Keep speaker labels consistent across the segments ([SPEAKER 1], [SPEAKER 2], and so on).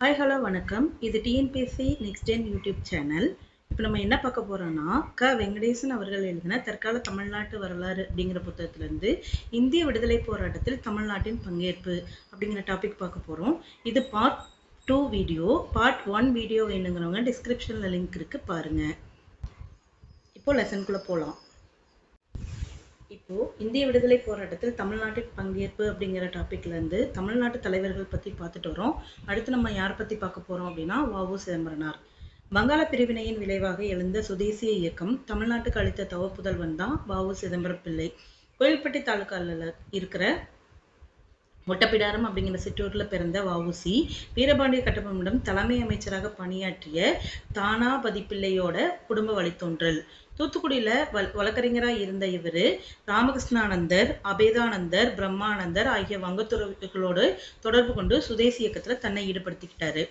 [SPEAKER 1] Hi hello வணக்கம். இது TNPSC next gen YouTube channel. இப்போ நம்ம என்ன பார்க்க போறோம்னா, வெங்கடேசன் அவர்கள் எழுதின தற்கால தமிழ்நாட்டு வரலாறு அப்படிங்கிற புத்தகத்திலிருந்து இந்திய விடுதலை போராட்டத்தில் தமிழ்நாட்டின் பங்கேற்பு அப்படிங்கிற டாபிக் பார்க்க போறோம். இது பார்ட் 2 வீடியோ. பார்ட் 1 வீடியோ வேணுங்கிறவங்க டிஸ்கிரிப்ஷன்ல லிங்க் இருக்கு, பாருங்க. இப்போ லெசனுக்குள்ள போகலாம். இப்போ இந்திய விடுதலை போராட்டத்தில் தமிழ்நாட்டின் பங்கேற்பு அப்படிங்கிற டாபிக்ல இருந்து தமிழ்நாட்டு தலைவர்கள் பத்தி பார்த்துட்டு வரோம். அடுத்து நம்ம யாரை பத்தி பார்க்க போறோம் அப்படின்னா வ.உ. சிதம்பரனார். வங்காள பிரிவினையின் விளைவாக எழுந்த சுதேசிய இயக்கம் தமிழ்நாட்டுக்கு அளித்த தவப்புதல்வன் தான் வ.உ. சிதம்பரம் பிள்ளை. கோயில்பட்டி தாலுகால இருக்கிற ஒட்டப்பிடாரம் அப்படிங்கிற சிற்றூர்ல பிறந்த வ.உ.சி. வீரபாண்டிய கட்டபொம்மனிடம் தலைமை அமைச்சராக பணியாற்றிய தானாபதி பிள்ளையோட குடும்ப வழித்தோன்றல். தூத்துக்குடியில வழக்கறிஞராக இருந்த இவரு ராமகிருஷ்ணானந்தர், அபேதானந்தர், பிரம்மானந்தர் ஆகிய வங்கத்துறவிகளோடு தொடர்பு கொண்டு சுதேசி இயக்கத்துல தன்னை ஈடுபடுத்திக்கிட்டாரு.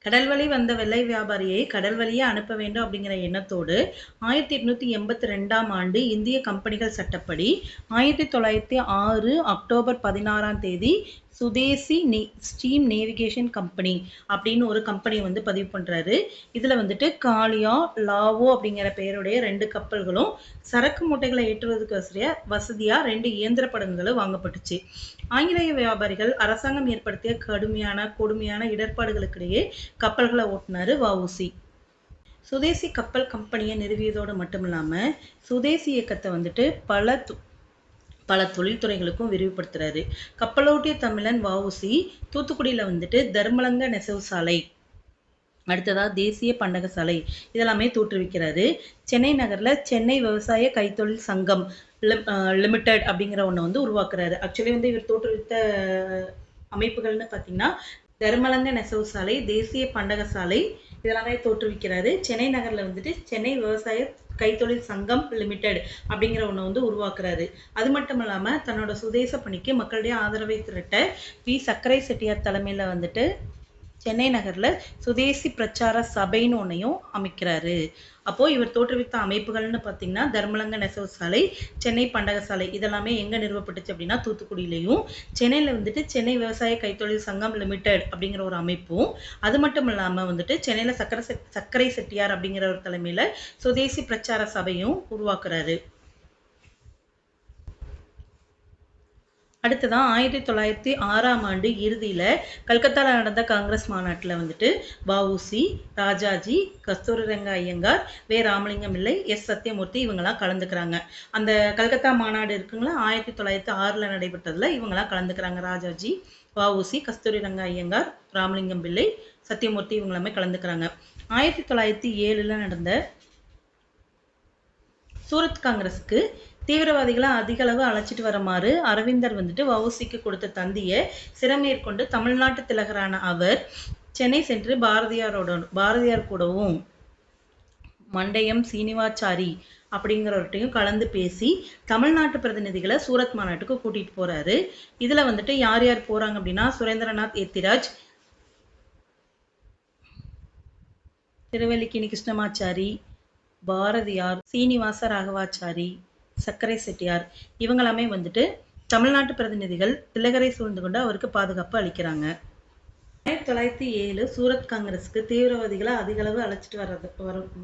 [SPEAKER 1] கடல் வழி வந்த வெள்ளை வியாபாரியை கடல் வழியே அனுப்ப வேண்டும் அப்படிங்கிற எண்ணத்தோடு 1882 இந்திய கம்பெனிகள் சட்டப்படி 1906 அக்டோபர் 16 சுதேசி ஸ்டீம் நேவிகேஷன் கம்பெனி அப்படின்னு ஒரு கம்பெனி பதிவு பண்றாரு. இதுல காளியா, லாவோ அப்படிங்கிற பெயருடைய 2 கப்பல்களும் சரக்கு மூட்டைகளை ஏற்றுவதற்கு வசதியா 2 இயந்திர படகுகளும் வாங்கப்பட்டுச்சு. ஆங்கிலேய வியாபாரிகள் அரசாங்கம் ஏற்படுத்திய கொடுமையான இடர்பாடுகளுக்கிடையே கப்பல்களை ஓட்டினாரு வ.உ.சி. சுதேசி கப்பல் கம்பெனியை நிறுவியதோடு மட்டும் இல்லாம சுதேசி இயக்கத்தை பல தொழில்துறைகளுக்கும் விரிவுபடுத்துறாரு. கப்பலோட்டிய தமிழன் வ.உ.சி. தூத்துக்குடியில தர்மலங்க நெசவு சாலை, அடுத்ததா தேசிய பண்டக சாலை இதெல்லாமே தோற்றுவிக்கிறாரு. சென்னை நகர்ல சென்னை விவசாய கைத்தொழில் சங்கம் லிமிடெட் அப்படிங்கிற ஒண்ணு உருவாக்குறாரு. ஆக்சுவலி இவர் தோற்றுவித்த அமைப்புகள்னு பாத்தீங்கன்னா தர்மலங்க நெசவு சாலை, தேசிய பண்டக சாலை இதெல்லாமே தோற்றுவிக்கிறாரு. சென்னை நகர்ல சென்னை விவசாய கைத்தொழில் சங்கம் லிமிடெட் அப்படிங்கிற ஒண்ணு உருவாக்குறாரு. அது மட்டும் இல்லாம தன்னோட சுதேச பணிக்கு மக்களுடைய ஆதரவை திரட்ட பி. சக்கரை செட்டியார் தலைமையில சென்னை நகர்ல சுதேசி பிரச்சார சபைன்னு ஒன்னையும் அமைக்கிறாரு. அப்போ இவர் தோற்றுவித்த அமைப்புகள்னு பாத்தீங்கன்னா தர்மலங்க நெசவு சாலை, சென்னை பண்டக சாலை இதெல்லாமே எங்க நிறுவப்பட்டுச்சு அப்படின்னா தூத்துக்குடியிலையும், சென்னையில சென்னை விவசாய கைத்தொழில் சங்கம் லிமிடெட் அப்படிங்கிற ஒரு அமைப்பும், அது மட்டும் இல்லாம சென்னையில சக்கரை செட்டியார் அப்படிங்கிற ஒரு தலைமையில சுதேசி பிரச்சார சபையும் உருவாக்குறாரு. அடுத்ததான் 1906 இறுதியில கல்கத்தால நடந்த காங்கிரஸ் மாநாட்டுல வ.உ.சி., ராஜாஜி, கஸ்தூரிரங்க ஐயங்கார், வே. ராமலிங்கம் பிள்ளை, எஸ். சத்தியமூர்த்தி இவங்கெல்லாம் கலந்துக்கிறாங்க. அந்த கல்கத்தா மாநாடு இருக்குங்களா 1906 நடைபெற்றதுல இவங்கெல்லாம் கலந்துக்கிறாங்க. ராஜாஜி, வ.உ.சி., கஸ்தூரிரங்க ஐயங்கார், ராமலிங்கம் பிள்ளை, சத்தியமூர்த்தி இவங்க எல்லாமே கலந்துக்கிறாங்க. 1907 நடந்த சூரத் காங்கிரஸுக்கு தீவிரவாதிகளை அதிக அளவு அழைச்சிட்டு வரமாறு அரவிந்தர் வ.உ.சி.க்கு கொடுத்த தந்தியை சிறமேற்கொண்டு தமிழ்நாட்டு திலகரான அவர் சென்னை சென்று பாரதியார் கூடவும் மண்டையம் சீனிவாச்சாரி அப்படிங்கிறவர்கிட்டையும் கலந்து பேசி தமிழ்நாட்டு பிரதிநிதிகளை சூரத் மாநாட்டுக்கு கூட்டிட்டு போறாரு. இதுல யார் யார் போறாங்க அப்படின்னா சுரேந்திரநாத் ஏத்திராஜ், திருவல்லிக்கேணி கிருஷ்ணமாச்சாரி, பாரதியார், சீனிவாச ராகவாச்சாரி, சக்கரை செட்டியார் இவங்களாமே தமிழ்நாட்டு பிரதிநிதிகள் திலகரை சூழ்ந்து கொண்டு அவருக்கு பாதுகாப்பு அளிக்கிறாங்க. 1907 சூரத் காங்கிரஸுக்கு தீவிரவாதிகளை அதிக அளவு அழைச்சிட்டு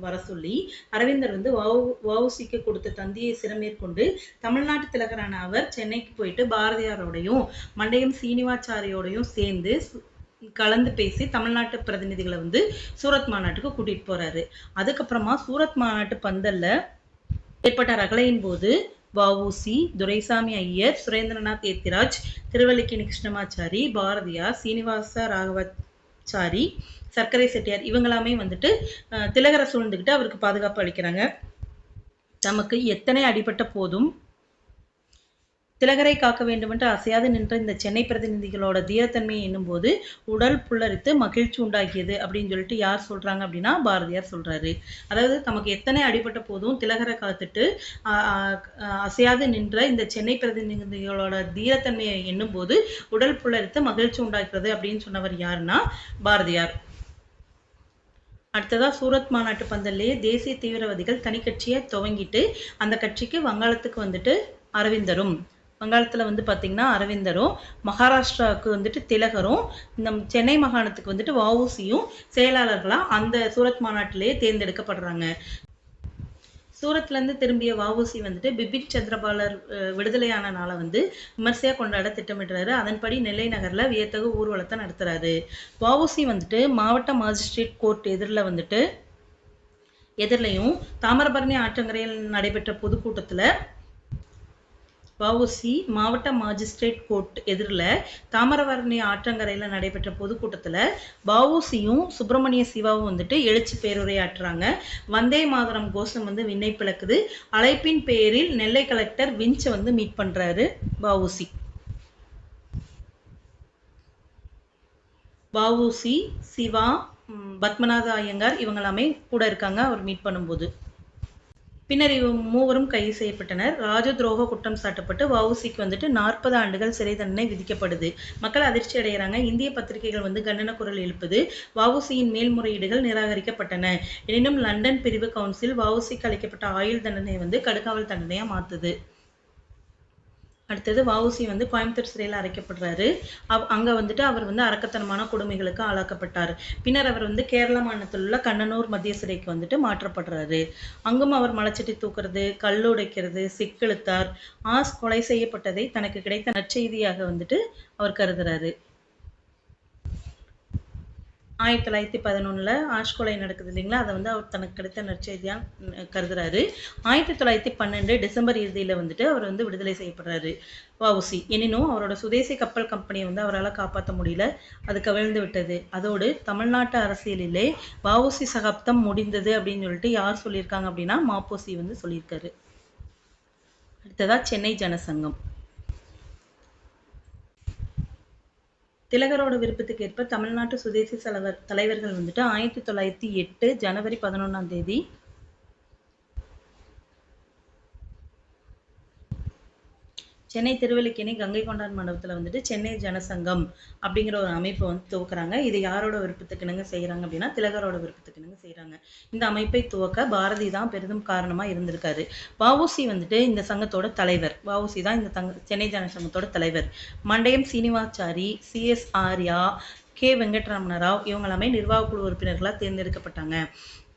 [SPEAKER 1] வர சொல்லி அரவிந்தர் வ.உ.சி.க்கு கொடுத்த தந்தியை சிறமேற்கொண்டு தமிழ்நாட்டு திலகரான அவர் சென்னைக்கு போயிட்டு பாரதியாரோடையும் மண்டையம் சீனிவாச்சாரியோடையும் சேர்ந்து கலந்து பேசி தமிழ்நாட்டு பிரதிநிதிகளை சூரத் மாநாட்டுக்கு கூட்டிட்டு போறாரு. அதுக்கப்புறமா சூரத் மாநாட்டு பந்தல்ல ஏற்பட்ட ரகளையின் போது வ.உ.சி., துரைசாமி ஐயர், சுரேந்திரநாத் ஏத்திராஜ், திருவல்லிக்கேணி கிருஷ்ணமாச்சாரி, பாரதியார், சீனிவாச ராகவாச்சாரி, சர்க்கரை செட்டியார் இவங்களாமே திலகரை சூழ்ந்துகிட்டு அவருக்கு பாதுகாப்பு அளிக்கிறாங்க. தமக்கு எத்தனை அடிபட்ட போதும் திலகரை காக்க வேண்டும் என்று அசையாது நின்ற இந்த சென்னை பிரதிநிதிகளோட தீரத்தன்மையை எண்ணும் போது உடல் புல்லரித்து மகிழ்ச்சி உண்டாகியது அப்படின்னு சொல்லிட்டு யார் சொல்றாங்க அப்படின்னா பாரதியார் சொல்றாரு. அதாவது தமக்கு எத்தனை அடிபட்ட போதும் திலகரை காத்துட்டு அசையாது நின்ற இந்த சென்னை பிரதிநிதிகளோட தீரத்தன்மையை எண்ணும் போது உடல் புல்லரித்து மகிழ்ச்சி உண்டாகிறது அப்படின்னு சொன்னவர் யாருன்னா பாரதியார். அடுத்ததா சூரத் மாநாட்டு பந்தல்லையே தேசிய தீவிரவாதிகள் தனி கட்சியை துவங்கிட்டு அந்த கட்சிக்கு வங்காளத்துக்கு அரவிந்தரும் வங்காளத்தில் வந்து பார்த்திங்கன்னா அரவிந்தரும், மகாராஷ்டிராவுக்கு வந்துட்டு திலகரும், இந்த சென்னை மாகாணத்துக்கு வந்துட்டு வஉசியும் செயலாளர்களாக அந்த சூரத் மாநாட்டிலேயே தேர்ந்தெடுக்கப்படுறாங்க. சூரத்லேருந்து திரும்பிய வஉசி வந்துட்டு பிபின் சந்திரபாலர் விடுதலையான நாளை வந்து விமர்சையாக கொண்டாட திட்டமிடுறாரு. அதன்படி நெல்லை நகரில் வியத்தகு ஊர்வலத்தை நடத்துறாரு. வஉசி வந்துட்டு மாவட்ட மாஜிஸ்ட்ரேட் கோர்ட் எதிரிலையும் தாமிரபரணி ஆற்றங்கரையில் நடைபெற்ற பொதுக்கூட்டத்தில் வஉசி மாவட்ட மாஜிஸ்ட்ரேட் கோர்ட் எதிரில் தாமிரபரணி ஆற்றங்கரையில் நடைபெற்ற பொதுக்கூட்டத்தில் வஉசியும் சுப்பிரமணிய சிவாவும் வந்துட்டு எழுச்சி பேருரையாற்றுறாங்க. வந்தே மாதரம் கோஷம் வந்து விண்ணை பிளக்குது. அழைப்பின் பேரில் நெல்லை கலெக்டர் வின்ச்சை வந்து மீட் பண்றாரு வஉசி. வஉசி, சிவா, பத்மநாத ஐயங்கார் இவங்களாமே கூட இருக்காங்க அவர் மீட் பண்ணும்போது. பின்னர் மூவரும் கைது செய்யப்பட்டனர். ராஜ துரோக குற்றம் சாட்டப்பட்டு வஉசிக்கு வந்துட்டு 40 ஆண்டுகள் சிறை தண்டனை விதிக்கப்படுது. மக்கள் அதிர்ச்சி அடைகிறாங்க. இந்திய பத்திரிகைகள் வந்து கண்டன குரல் எழுப்புது. வஉசியின் மேல்முறையீடுகள் நிராகரிக்கப்பட்டன. எனினும் லண்டன் பிரிவு கவுன்சில் வஉசிக்கு அளிக்கப்பட்ட ஆயுள் தண்டனை வந்து கடுங்காவல் தண்டனையா மாத்துது. அடுத்தது வஉசி வந்து கோயம்புத்தூர் சிறையில் அடைக்கப்படுறாரு. அங்கே வந்துட்டு அவர் வந்து அரக்கத்தனமான கொடுமைகளுக்கு ஆளாக்கப்பட்டார். பின்னர் அவர் வந்து கேரள மாநிலத்தில் உள்ள கண்ணனூர் மத்திய சிறைக்கு வந்துட்டு மாற்றப்படுறாரு. அங்கும் அவர் மலைச்சட்டி தூக்குறது, கல் உடைக்கிறது, சிக்கெழுத்தார், கொலை செய்யப்பட்டதை தனக்கு கிடைத்த நற்செய்தியாக வந்துட்டு அவர் கருதுறாரு. 1911 ஆஷ் கொலை நடக்குது இல்லைங்களா, அதை வந்து அவர் தனக்கு கிடைத்த நற்செய்தியாக கருதுறாரு. 1912 டிசம்பர் இறுதியில் வந்துட்டு அவர் வந்து விடுதலை செய்யப்படுறாரு வஉசி. எனினும் அவரோட சுதேசி கப்பல் கம்பெனியை வந்து அவரால் காப்பாற்ற முடியல, அது கவிழ்ந்து விட்டது. அதோடு தமிழ்நாட்டு அரசியலிலே வஉசி சகாப்தம் முடிந்தது அப்படின்னு சொல்லிட்டு யார் சொல்லியிருக்காங்க அப்படின்னா மாப்போசி வந்து சொல்லியிருக்காரு. அடுத்ததா சென்னை ஜனசங்கம். திலகரோட விருப்பத்துக்கு ஏற்ப தமிழ்நாட்டு சுதேசி தலைவர்கள் வந்துட்டு 1908 ஜனவரி 11ஆம் தேதி சென்னை திருவல்லிக்கேணி கங்கை கொண்டான் மண்டபத்தில் வந்துட்டு சென்னை ஜனசங்கம் அப்படிங்கிற ஒரு அமைப்பை வந்து துவக்குறாங்க. இது யாரோட விருப்பத்துக்குனுங்க செய்கிறாங்க அப்படின்னா திலகரோட விருப்பத்துக்குனுங்க செய்கிறாங்க. இந்த அமைப்பை துவக்க பாரதி தான் பெரிதும் காரணமாக இருந்திருக்காரு. வஉசி வந்துட்டு இந்த சங்கத்தோட தலைவர். வஉசி தான் இந்த சென்னை ஜனசங்கத்தோட தலைவர். மண்டையம் சீனிவாச்சாரி, CS ஆர்யா, K வெங்கட்ரமண ராவ் இவங்களாமே நிர்வாக குழு உறுப்பினர்களாக தேர்ந்தெடுக்கப்பட்டாங்க.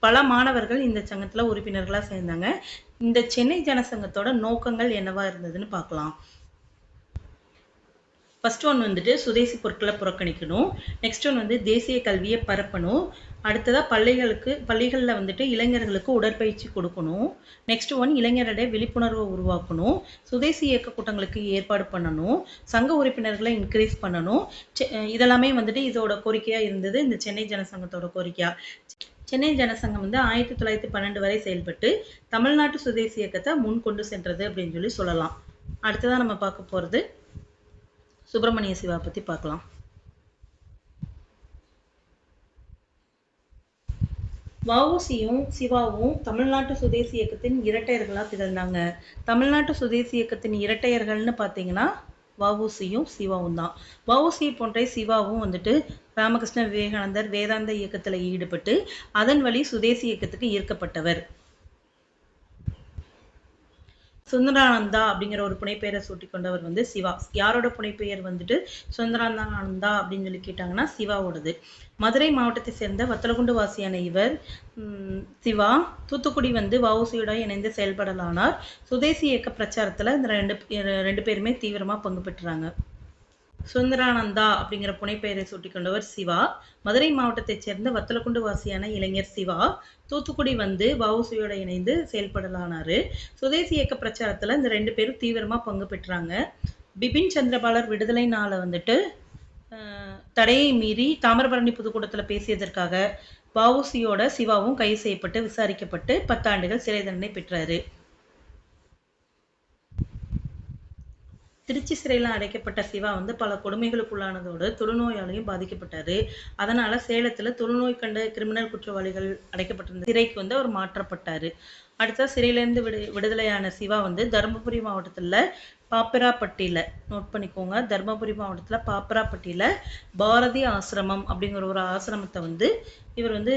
[SPEAKER 1] பல மாணவர்கள் இந்த சங்கத்தில் உறுப்பினர்களாக சேர்ந்தாங்க. இந்த சென்னை ஜனசங்கத்தோட நோக்கங்கள் என்னவா இருந்ததுன்னு பார்க்கலாம். ஃபர்ஸ்ட் ஒன் வந்துட்டு சுதேசி பொருட்களை புறக்கணிக்கணும். நெக்ஸ்ட் ஒன் வந்து தேசிய கல்வியை பரப்பணும். அடுத்ததாக பள்ளிகளில் வந்துட்டு இளைஞர்களுக்கு உடற்பயிற்சி கொடுக்கணும். நெக்ஸ்ட் ஒன் இளைஞரிடையே விழிப்புணர்வை உருவாக்கணும். சுதேசி இயக்க கூட்டங்களுக்கு ஏற்பாடு பண்ணணும். சங்க உறுப்பினர்களை இன்க்ரீஸ் பண்ணணும். இதெல்லாமே வந்துட்டு இதோட கோரிக்கையாக இருந்தது, இந்த சென்னை ஜனசங்கத்தோட கோரிக்கையா. சென்னை ஜனசங்கம் வந்து 1912 வரை செயல்பட்டு தமிழ்நாட்டு சுதேசி இயக்கத்தை முன் கொண்டு சென்றது அப்படின்னு சொல்லி சொல்லலாம். அடுத்ததான் நம்ம பார்க்க போகிறது சுப்பிரமணிய சிவா பற்றி பார்க்கலாம். வஉசியும் சிவாவும் தமிழ்நாட்டு சுதேசி இயக்கத்தின் இரட்டையர்களாக திகழ்ந்தாங்க. தமிழ்நாட்டு சுதேசி இயக்கத்தின் இரட்டையர்கள்னு பார்த்தீங்கன்னா வஉசியும் சிவாவும் தான். வஉசியை போன்றே சிவாவும் வந்துட்டு ராமகிருஷ்ண விவேகானந்தர் வேதாந்த இயக்கத்தில் ஈடுபட்டு அதன் வழி சுதேசி இயக்கத்துக்கு ஈர்க்கப்பட்டவர். சுந்தரானந்தா அப்படிங்கிற ஒரு புனைப்பெயரை சூட்டி கொண்டவர் வந்து சிவா. யாரோட புனைப்பெயர் வந்துட்டு சுந்தரானந்தா அப்படின்னு சொல்லி கேட்டாங்கன்னா சிவாவோடது. மதுரை மாவட்டத்தை சேர்ந்த வத்தலகுண்டு வாசியான இவர் சிவா தூத்துக்குடி வந்து வஉசியோட இணைந்து செயல்படலானார். சுதேசி இயக்க பிரச்சாரத்துல இந்த ரெண்டு பேருமே தீவிரமா பங்கு பெற்றாங்க. சுந்தரானந்தா அப்படிங்கிற புனைப்பெயரை சூட்டிக் கொண்டவர் சிவா. மதுரை மாவட்டத்தைச் சேர்ந்த வத்தலகுண்டு வாசியான இளைஞர் சிவா தூத்துக்குடி வந்து வஉசியோட இணைந்து செயல்படலானாரு. சுதேசி இயக்க பிரச்சாரத்துல இந்த ரெண்டு பேரும் தீவிரமா பங்கு பெற்றாங்க. பிபின் சந்திரபாலர் விடுதலை நாளை வந்துட்டு தடையை மீறி தாமிரபரணி பொதுக்கூட்டத்துல பேசியதற்காக வஉசியோட சிவாவும் கைது செய்யப்பட்டு விசாரிக்கப்பட்டு 10 ஆண்டுகள் சிறை தண்டனை பெற்றாரு. திருச்சி சிறையில் அடைக்கப்பட்ட சிவா வந்து பல கொடுமைகளுக்குள்ளானதோடு தொழுநோயாலையும் பாதிக்கப்பட்டாரு. அதனால சேலத்துல தொழுநோய் கண்ட கிரிமினல் குற்றவாளிகள் அடைக்கப்பட்டிருந்த சிறைக்கு வந்து அவர் மாற்றப்பட்டாரு. அடுத்த சிறையிலிருந்து விடுதலையான சிவா வந்து தருமபுரி மாவட்டத்துல பாப்பிராப்பட்டியில் நோட் பண்ணிக்கோங்க. தர்மபுரி மாவட்டத்தில் பாப்பிராப்பட்டியில் பாரதி ஆசிரமம் அப்படிங்கிற ஒரு ஆசிரமத்தை வந்து இவர் வந்து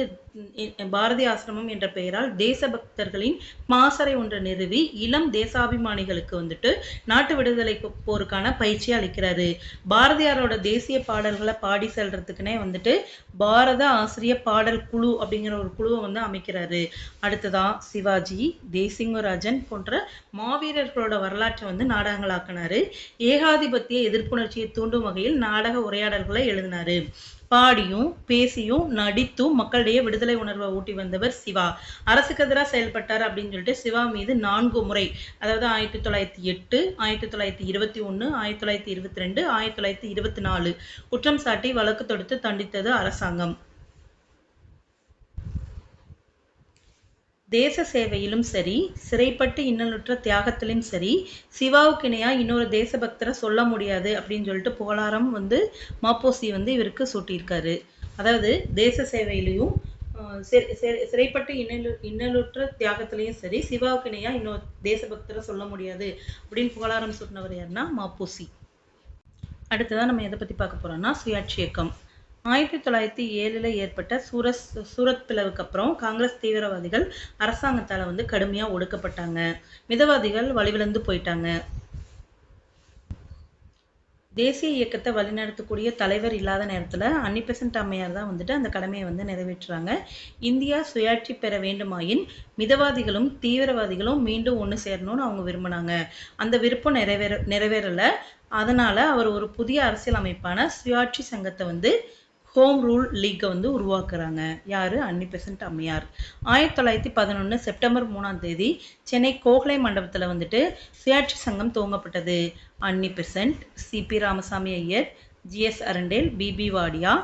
[SPEAKER 1] பாரதி ஆசிரமம் என்ற பெயரால் தேசபக்தர்களின் மாசறை ஒன்றை நிறுவி இளம் தேசாபிமானிகளுக்கு வந்துட்டு நாட்டு விடுதலை போருக்கான பயிற்சி அளிக்கிறாரு. பாரதியாரோட தேசிய பாடல்களை பாடி செல்றதுக்குன்னே வந்துட்டு பாரத ஆசிரிய பாடல் குழு அப்படிங்கிற ஒரு குழுவை வந்து அமைக்கிறாரு. அடுத்ததான் சிவாஜி, தேசிங்கராஜன் போன்ற மாவீரர்களோட வரலாற்றை வந்து நாடகங்களாக்கினாரு. ஏகாதிபத்திய எதிர்ப்புணர்ச்சியை தூண்டும் வகையில் நாடக உரையாடல்களை எழுதினாரு. பாடியும் பேசியும் நடித்தும் மக்களிடையே விடுதலை உணர்வை ஊட்டி வந்தவர் சிவா. அரசுக்கு எதிராக செயல்பட்டார் அப்படின்னு சொல்லிட்டு சிவா மீது 4 முறை, அதாவது 1908, 1921, 1922, 1924 குற்றம் சாட்டி வழக்கு தொடுத்து தண்டித்தது அரசாங்கம். தேச சேவையிலும் சரி, சிறைப்பட்டு இன்னலுற்ற தியாகத்திலும் சரி, சிவாவுக்கு இணையா இன்னொரு தேசபக்தரை சொல்ல முடியாது அப்படின்னு சொல்லிட்டு புகழாரம் வந்து மாப்போசி வந்து இவருக்கு சூட்டியிருக்காரு. அதாவது தேச சேவையிலையும் சிறைப்பட்டு இன்னலுற்ற தியாகத்திலையும் சரி, சிவாவுக்கு இணையா இன்னொரு தேசபக்தரை சொல்ல முடியாது அப்படின்னு புகழாரம் சூட்டினவர் யாருன்னா மாப்போசி. அடுத்ததான் நம்ம எதை பத்தி பார்க்க போறோம்னா சுயாட்சி இயக்கம். 1907 ஏற்பட்ட சூரத் பிளவுக்கு அப்புறம் காங்கிரஸ் தீவிரவாதிகள் அரசாங்கத்தால வந்து கடுமையா ஒடுக்கப்பட்டாங்க. மிதவாதிகள் வழிவிழந்து போயிட்டாங்க. தேசிய இயக்கத்தை வழிநடத்தக்கூடிய தலைவர் இல்லாத நேரத்துல அன்னிபெசன்ட் அம்மையார் தான் வந்துட்டு அந்த கடமையை வந்து நிறைவேற்றுறாங்க. இந்தியா சுயாட்சி பெற வேண்டுமாயின் மிதவாதிகளும் தீவிரவாதிகளும் மீண்டும் ஒன்று சேரணும்னு அவங்க விரும்பினாங்க. அந்த விருப்பம் நிறைவேறல. அதனால அவர் ஒரு புதிய அரசியல் அமைப்பான சுயாட்சி சங்கத்தை வந்து ஹோம் ரூல் லீக்கை வந்து உருவாக்குறாங்க. யாரு? அன்னிபெசன்ட் அம்மையார். 1911 செப்டம்பர் 3 சென்னை கோகலை மண்டபத்தில் வந்துட்டு சுயாட்சி சங்கம் துவங்கப்பட்டது. Annie Besant, C P Ramaswami Iyer, G S Arundale, B P Wadia,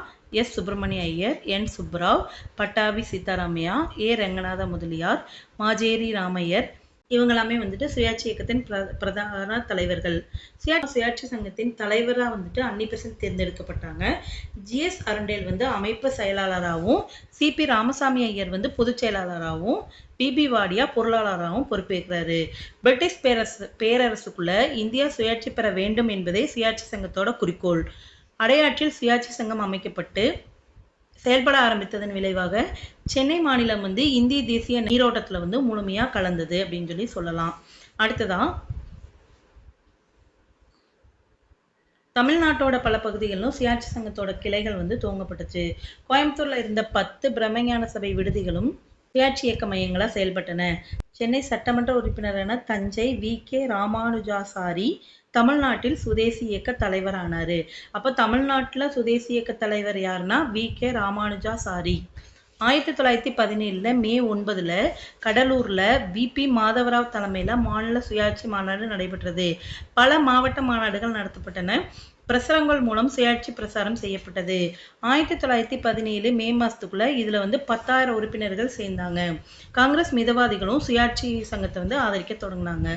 [SPEAKER 1] S Subramania Iyer, N Subbarao, Pattabhi Sitaramayya, A Ranganatha Mudaliar, Marjorie Ramaiyar இவங்களாமே வந்துட்டு சுயாட்சி இயக்கத்தின் பிரதான தலைவர்கள். சுயாட்சி சங்கத்தின் தலைவராக வந்துட்டு அன்னிபெசன்ட் தேர்ந்தெடுக்கப்பட்டாங்க. ஜிஎஸ் அரண்டேல் வந்து அமைப்பு செயலாளராகவும், சிபி ராமசாமி ஐயர் வந்து பொதுச் செயலாளராகவும், பிபி வாடியா பொருளாளராகவும் பொறுப்பேற்கிறாரு. பிரிட்டிஷ் பேரரசுக்குள்ள இந்தியா சுயாட்சி பெற வேண்டும் என்பதே சுயாட்சி சங்கத்தோட குறிக்கோள். அடையாற்றில் சுயாட்சி சங்கம் அமைக்கப்பட்டு செயல்பட ஆரம்பித்ததன் விளைவாக சென்னை மாநிலம் வந்து இந்திய தேசிய நீரோட்டத்துல வந்து முழுமையா கலந்தது அப்படின்னு சொல்லலாம். அடுத்ததான் தமிழ்நாட்டோட பல பகுதிகளிலும் சுயாட்சி சங்கத்தோட கிளைகள் வந்து துவங்கப்பட்டுச்சு. கோயம்புத்தூர்ல இருந்த 10 பிரம்மஞான சபை விடுதிகளும் சுயாட்சி இயக்க மையங்களா செயல்பட்டன. சென்னை சட்டமன்ற உறுப்பினரான தஞ்சை வி.கே. ராமானுஜாசாரி தமிழ்நாட்டில் சுதேசி இயக்க தலைவரானாரு. அப்போ தமிழ்நாட்டுல சுதேசி இயக்க தலைவர் யாருன்னா வி.கே. ராமானுஜாசாரி. 1917 மே 9 கடலூர்ல வி.பி. மாதவராவ் தலைமையில மாநில சுயாட்சி மாநாடு நடைபெற்றது. பல மாவட்ட மாநாடுகள் நடத்தப்பட்டன. பிரசுரங்கள் மூலம் சுயாட்சி பிரசாரம் செய்யப்பட்டது. 1917 மே மாசத்துக்குள்ள இதுல வந்து 10,000 உறுப்பினர்கள் சேர்ந்தாங்க. காங்கிரஸ் மிதவாதிகளும் சுயாட்சி சங்கத்தை வந்து ஆதரிக்க தொடங்கினாங்க.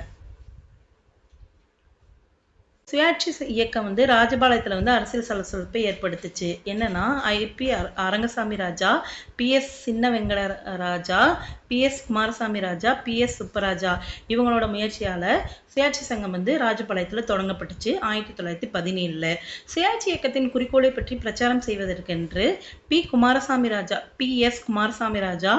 [SPEAKER 1] சுயாட்சி இயக்கம் வந்து ராஜபாளையத்துல வந்து அரசியல் சலசலப்பை ஏற்படுத்துச்சு. என்னன்னா ஐ.பி. அரங்கசாமி ராஜா, பி.எஸ். சின்ன வெங்கட ராஜா, பி.எஸ். குமாரசாமி ராஜா, பி.எஸ். சுப்பராஜா இவங்களோட முயற்சியால சுயாட்சி சங்கம் வந்து ராஜபாளையத்துல தொடங்கப்பட்டுச்சு 1917. சுயாட்சி இயக்கத்தின் குறிக்கோளை பற்றி பிரச்சாரம் செய்வதற்கென்று பி.எஸ். குமாரசாமி ராஜா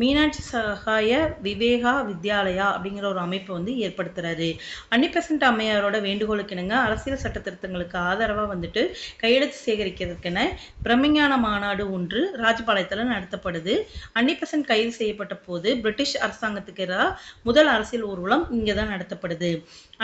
[SPEAKER 1] மீனாட்சி சகாய விவேகா வித்யாலயா அப்படிங்கிற ஒரு அமைப்பை வந்து ஏற்படுத்துறாரு. அன்னிபெசன்ட் அம்மையாரோட வேண்டுகோளுக்கு இணங்க அரசியல் சட்ட திருத்தங்களுக்கு ஆதரவா வந்துட்டு கையெழுத்து சேகரிக்கிறதுக்கென பிரம்மஞான மாநாடு ஒன்று ராஜபாளையத்துல நடத்தப்படுது. அன்னிபெசன்ட் கைது செய்யப்பட்ட போது பிரிட்டிஷ் அரசாங்கத்துக்கு எதிராக முதல் அரசியல் ஊர்வலம் இங்கதான் நடத்தப்படுது.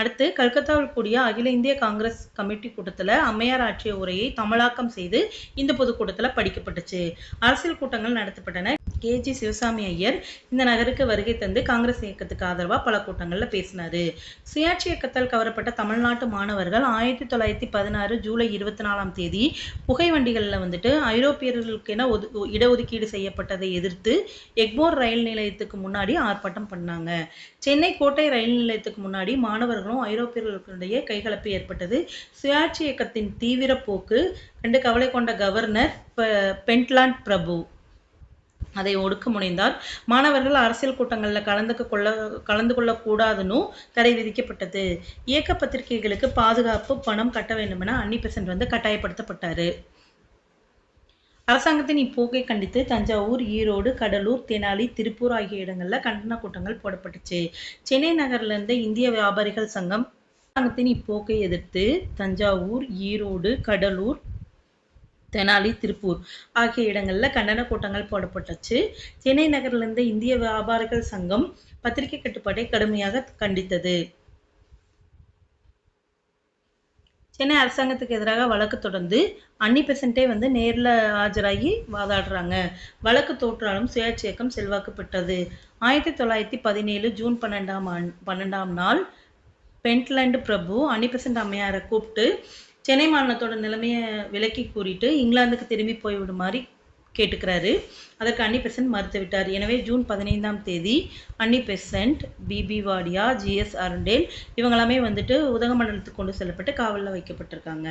[SPEAKER 1] அடுத்து கல்கத்தாவில் கூடிய அகில இந்திய காங்கிரஸ் கமிட்டி கூட்டத்துல அம்மையார் ஆற்றிய உரையை தமிழாக்கம் செய்து இந்த பொதுக்கூட்டத்துல படிக்கப்பட்டுச்சு. அரசியல் கூட்டங்கள் நடத்தப்பட்டன. கே.ஜி. சிவசாமி ஐயர் இந்த நகருக்கு வருகை தந்து காங்கிரஸ் இயக்கத்துக்கு ஆதரவா பல கூட்டங்கள்ல பேசினாரு. சுயாட்சி இயக்கத்தால் கவரப்பட்ட தமிழ்நாட்டு மாணவர்கள் 1916 ஜூலை 24 புகை வண்டிகள்ல வந்துட்டு ஐரோப்பியர்களுக்கென இடஒதுக்கீடு செய்யப்பட்டதை எதிர்த்து எக்மோர் ரயில் நிலையத்துக்கு முன்னாடி ஆர்ப்பாட்டம் பண்ணாங்க. சென்னை கோட்டை ரயில் நிலையத்துக்கு முன்னாடி மாணவர்களும் ஐரோப்பியர்களுடைய கைகலப்பு ஏற்பட்டது. சுயாட்சி இயக்கத்தின் தீவிர போக்கு கண்டு கவலை கொண்ட கவர்னர் பென்ட்லாண்ட் பிரபு அதை ஒடுக்க முனைந்தார். மாணவர்கள் அரசியல் கூட்டங்களில் கலந்து கொள்ளக்கூடாதுன்னு தடை விதிக்கப்பட்டது. இயக்க பத்திரிகைகளுக்கு பாதுகாப்பு பணம் கட்ட வேண்டுமென அன்னி பெசன்ட் வந்து கட்டாயப்படுத்தப்பட்டாரு. அரசாங்கத்தின் இப்போக்கை கண்டித்து தஞ்சாவூர், ஈரோடு, கடலூர், தெனாலி, திருப்பூர் ஆகிய இடங்கள்ல கண்டன கூட்டங்கள் போடப்பட்டுச்சு. சென்னை நகர்ல இருந்த இந்திய வியாபாரிகள் சங்கம் அரசாங்கத்தின் இப்போக்கை எதிர்த்து தஞ்சாவூர், ஈரோடு, கடலூர், தெனாலி, திருப்பூர் ஆகிய இடங்கள்ல கண்டன கூட்டங்கள் போடப்பட்டுச்சு. சென்னை நகர்ல இருந்த இந்திய வியாபாரிகள் சங்கம் பத்திரிகை கட்டுப்பாட்டை கடுமையாக கண்டித்தது. சென்னை அரசாங்கத்துக்கு எதிராக வழக்கு தொடர்ந்து அன்னி பெசன்ட்டே வந்து நேரில் ஆஜராகி வாதாடுறாங்க. வழக்கு தோற்றாலும் சுயாட்சி இயக்கம் செல்வாக்கு பெற்றது. 1917 ஜூன் 12ஆம் நாள் பென்ட்லண்ட் பிரபு அன்னி பெசன்ட் அம்மையாரை கூப்பிட்டு சென்னை மாநிலத்தோட நிலைமையை விலக்கி கூறிட்டு இங்கிலாந்துக்கு திரும்பி போய்விடுமாறு கேட்டுக்கிறாரு. அதற்கு அன்னி பெசன்ட் மறுத்துவிட்டார். எனவே ஜூன் 15ஆம் தேதி அன்னி Besant, BP Wadia, GS Arundale இவங்களாமே வந்துட்டு உதகமண்டலத்துக்கு கொண்டு செல்லப்பட்டு காவலில் வைக்கப்பட்டிருக்காங்க.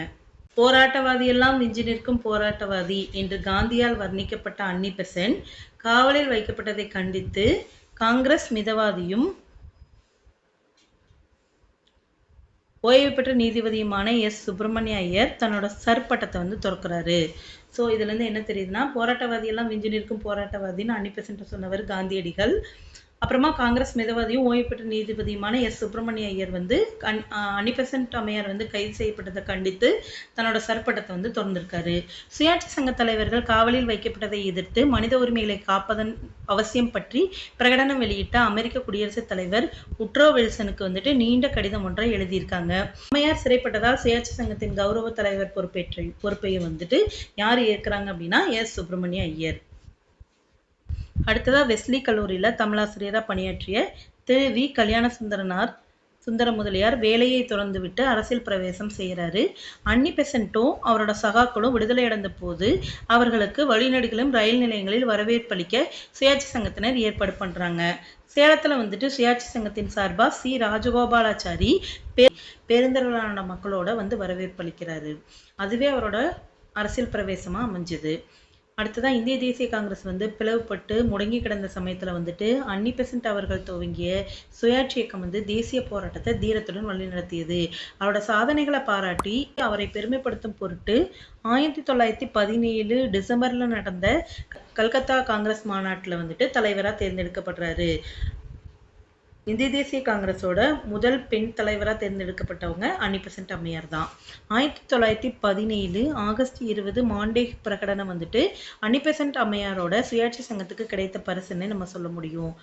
[SPEAKER 1] போராட்டவாதி எல்லாம் விஞ்சி நிற்கும் போராட்டவாதி என்று காந்தியால் வர்ணிக்கப்பட்ட அன்னி பெசன்ட் காவலில் வைக்கப்பட்டதை கண்டித்து காங்கிரஸ் மிதவாதியும் ஓய்வு பெற்ற நீதிபதியுமான எஸ். சுப்பிரமணிய ஐயர் தன்னோட சர் பட்டத்தை வந்து துறக்கிறாரு. ஸோ இதுலேருந்து என்ன தெரியுதுன்னா, போராட்டவாதி எல்லாம் விஞ்சி நிற்கும் போராட்டவாதின்னு அன்னி பெசன்ட் சொன்னவர் காந்தியடிகள். அப்புறமா காங்கிரஸ் மிதவாதியும் ஓய்வு பெற்ற நீதிபதியுமான எஸ். சுப்பிரமணிய ஐயர் வந்து அன்னி பெசன்ட் அம்மையார் வந்து கைது செய்யப்பட்டதை கண்டித்து தன்னோட சற்பட்டத்தை வந்து திறந்திருக்காரு. சுயாட்சி சங்க தலைவர்கள் காவலில் வைக்கப்பட்டதை எதிர்த்து மனித உரிமைகளை காப்பதன் அவசியம் பற்றி பிரகடனம் வெளியிட்ட அமெரிக்க குடியரசுத் தலைவர் உட்ரோ வில்சனுக்கு வந்துட்டு நீண்ட கடிதம் ஒன்றை எழுதியிருக்காங்க. அம்மையார் சிறைப்பட்டதால் சுயாட்சி சங்கத்தின் கௌரவ தலைவர் பொறுப்பையும் வந்துட்டு யார் ஏற்கிறாங்க அப்படின்னா எஸ். சுப்பிரமணிய ஐயர். அடுத்ததா வெஸ்லி கல்லூரியில தமிழாசிரியரா பணியாற்றிய திரு வி. கல்யாண சுந்தர முதலியார் வேலையை துறந்துவிட்டு அரசியல் பிரவேசம் செய்கிறாரு. அன்னி பெசன்ட்டும் அவரோட சகாக்களும் விடுதலை அடைந்த போது அவர்களுக்கு வழிநெடுகிலும் ரயில் நிலையங்களில் வரவேற்பளிக்க சுயாட்சி சங்கத்தினர் ஏற்பாடு பண்றாங்க. சேலத்துல வந்துட்டு சுயாட்சி சங்கத்தின் சார்பா சி. ராஜகோபாலாச்சாரி பேருந்தர்களான மக்களோட வந்து வரவேற்பளிக்கிறாரு. அதுவே அவரோட அரசியல் பிரவேசமா அமைஞ்சது. அடுத்ததான் இந்திய தேசிய காங்கிரஸ் வந்து பிளவுபட்டு முடங்கி கிடந்த சமயத்துல வந்துட்டு அன்னி பெசன்ட் அவர்கள் துவங்கிய சுயாட்சி இயக்கம் வந்து தேசிய போராட்டத்தை தீரத்துடன் வழிநடத்தியது. அவரோட சாதனைகளை பாராட்டி அவரை பெருமைப்படுத்தும் பொருட்டு 1917 டிசம்பர்ல நடந்த கல்கத்தா காங்கிரஸ் மாநாட்டுல வந்துட்டு தலைவரா தேர்ந்தெடுக்கப்படுறாரு. இந்திய தேசிய காங்கிரஸோட முதல் பெண் தலைவராக தேர்ந்தெடுக்கப்பட்டவங்க அன்னி பெசன்ட் அம்மையார் தான். 1917 ஆகஸ்ட் 20 மாண்டே பிரகடனம் வந்துட்டு அன்னி பெசன்ட் அம்மையாரோட சுயாட்சி சங்கத்துக்கு கிடைத்த பரிசுன்னு நம்ம சொல்ல முடியும்.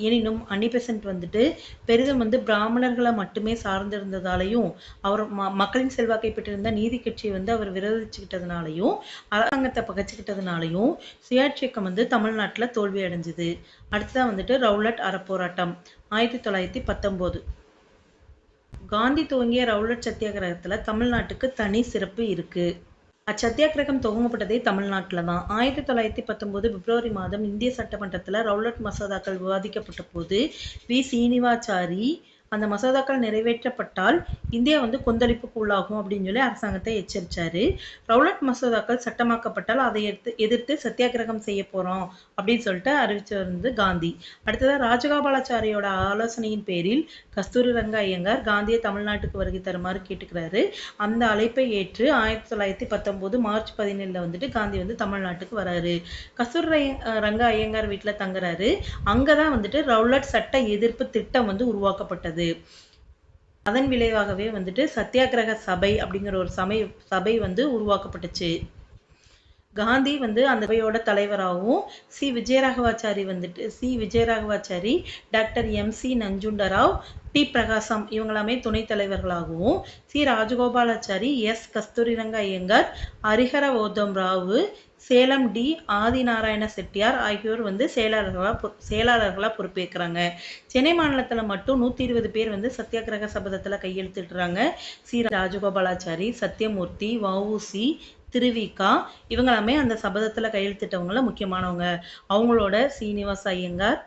[SPEAKER 1] எனினும் அன்னி பெசன்ட் வந்துட்டு பெரிதும் வந்து பிராமணர்களை மட்டுமே சார்ந்திருந்ததாலையும் அவர் மக்களின் செல்வாக்கை பெற்றிருந்த நீதி கட்சியை வந்து அவர் விரோதிச்சுக்கிட்டதுனாலையும் அரசாங்கத்தை பகச்சுக்கிட்டதுனாலையும் சுயாட்சி இயக்கம் வந்து தமிழ்நாட்டில் தோல்வி அடைஞ்சுது. அடுத்ததான் வந்துட்டு ரவுலட் அறப்போராட்டம் 1919. காந்தி துவங்கிய ரவுலட் சத்தியாகிரகத்துல தமிழ்நாட்டுக்கு தனி சிறப்பு இருக்கு. அச்சத்தியாகிரகம் துவங்கப்பட்டதே தமிழ்நாட்டில் தான். 1919 பிப்ரவரி மாதம் இந்திய சட்டமன்றத்தில் ரவுலட் மசோதாக்கள் விவாதிக்கப்பட்ட போது வி. சீனிவாச்சாரி அந்த மசோதாக்கள் நிறைவேற்றப்பட்டால் இந்தியா வந்து கொந்தளிப்புக்கு உள்ளாகும் அப்படின்னு சொல்லி அரசாங்கத்தை எச்சரிச்சாரு. ரவுலட் மசோதாக்கள் சட்டமாக்கப்பட்டால் அதை எதிர்த்து சத்தியாகிரகம் செய்ய போறோம் அப்படின்னு சொல்லிட்டு அறிவிச்சவர் வந்து காந்தி. அடுத்ததா ராஜகோபாலாச்சாரியோட ஆலோசனையின் பேரில் கஸ்தூரி ரங்க ஐயங்கார் காந்தியை தமிழ்நாட்டுக்கு வருகை தருமாறு கேட்டுக்கிறாரு. அந்த அழைப்பை ஏற்று 1919 மார்ச் 17 வந்துட்டு காந்தி வந்து தமிழ்நாட்டுக்கு வராரு. கஸ்தூரி ரங்க ஐயங்கார் வீட்டுல தங்குறாரு. அங்கதான் வந்துட்டு ரவுலட் சட்ட எதிர்ப்பு திட்டம் வந்து உருவாக்கப்பட்டது. அதன் விளைவாகவே வந்துட்டு சத்தியாகிரக சபை அப்படிங்கிற ஒரு சபை வந்து உருவாக்கப்பட்டுச்சு. காந்தி வந்து அந்த சபையோட தலைவராகவும் C. Vijayaraghavachari, doctor M C. Nanjundarao, T. Prakasam இவங்களாமே துணைத் தலைவர்களாகவும், சி. ராஜகோபாலாச்சாரி, எஸ். கஸ்தூரிரங்க ஐயங்கார், ஹரிஹர ஓதம் ராவு, சேலம் டி. ஆதிநாராயண செட்டியார் ஆகியோர் வந்து செயலாளர்களா பொறுப்பேற்கிறாங்க. சென்னை மாநிலத்துல மட்டும் 120 பேர் வந்து சத்தியாகிரக சபதத்துல கையெழுத்திடுறாங்க. சி. ராஜகோபாலாச்சாரி, சத்தியமூர்த்தி, வ.உ.சி., திருவிகா இவங்களாமே அந்த சபதத்துல கையெழுத்திட்டவங்கள முக்கியமானவங்க. அவங்களோட Srinivasa Iyengar,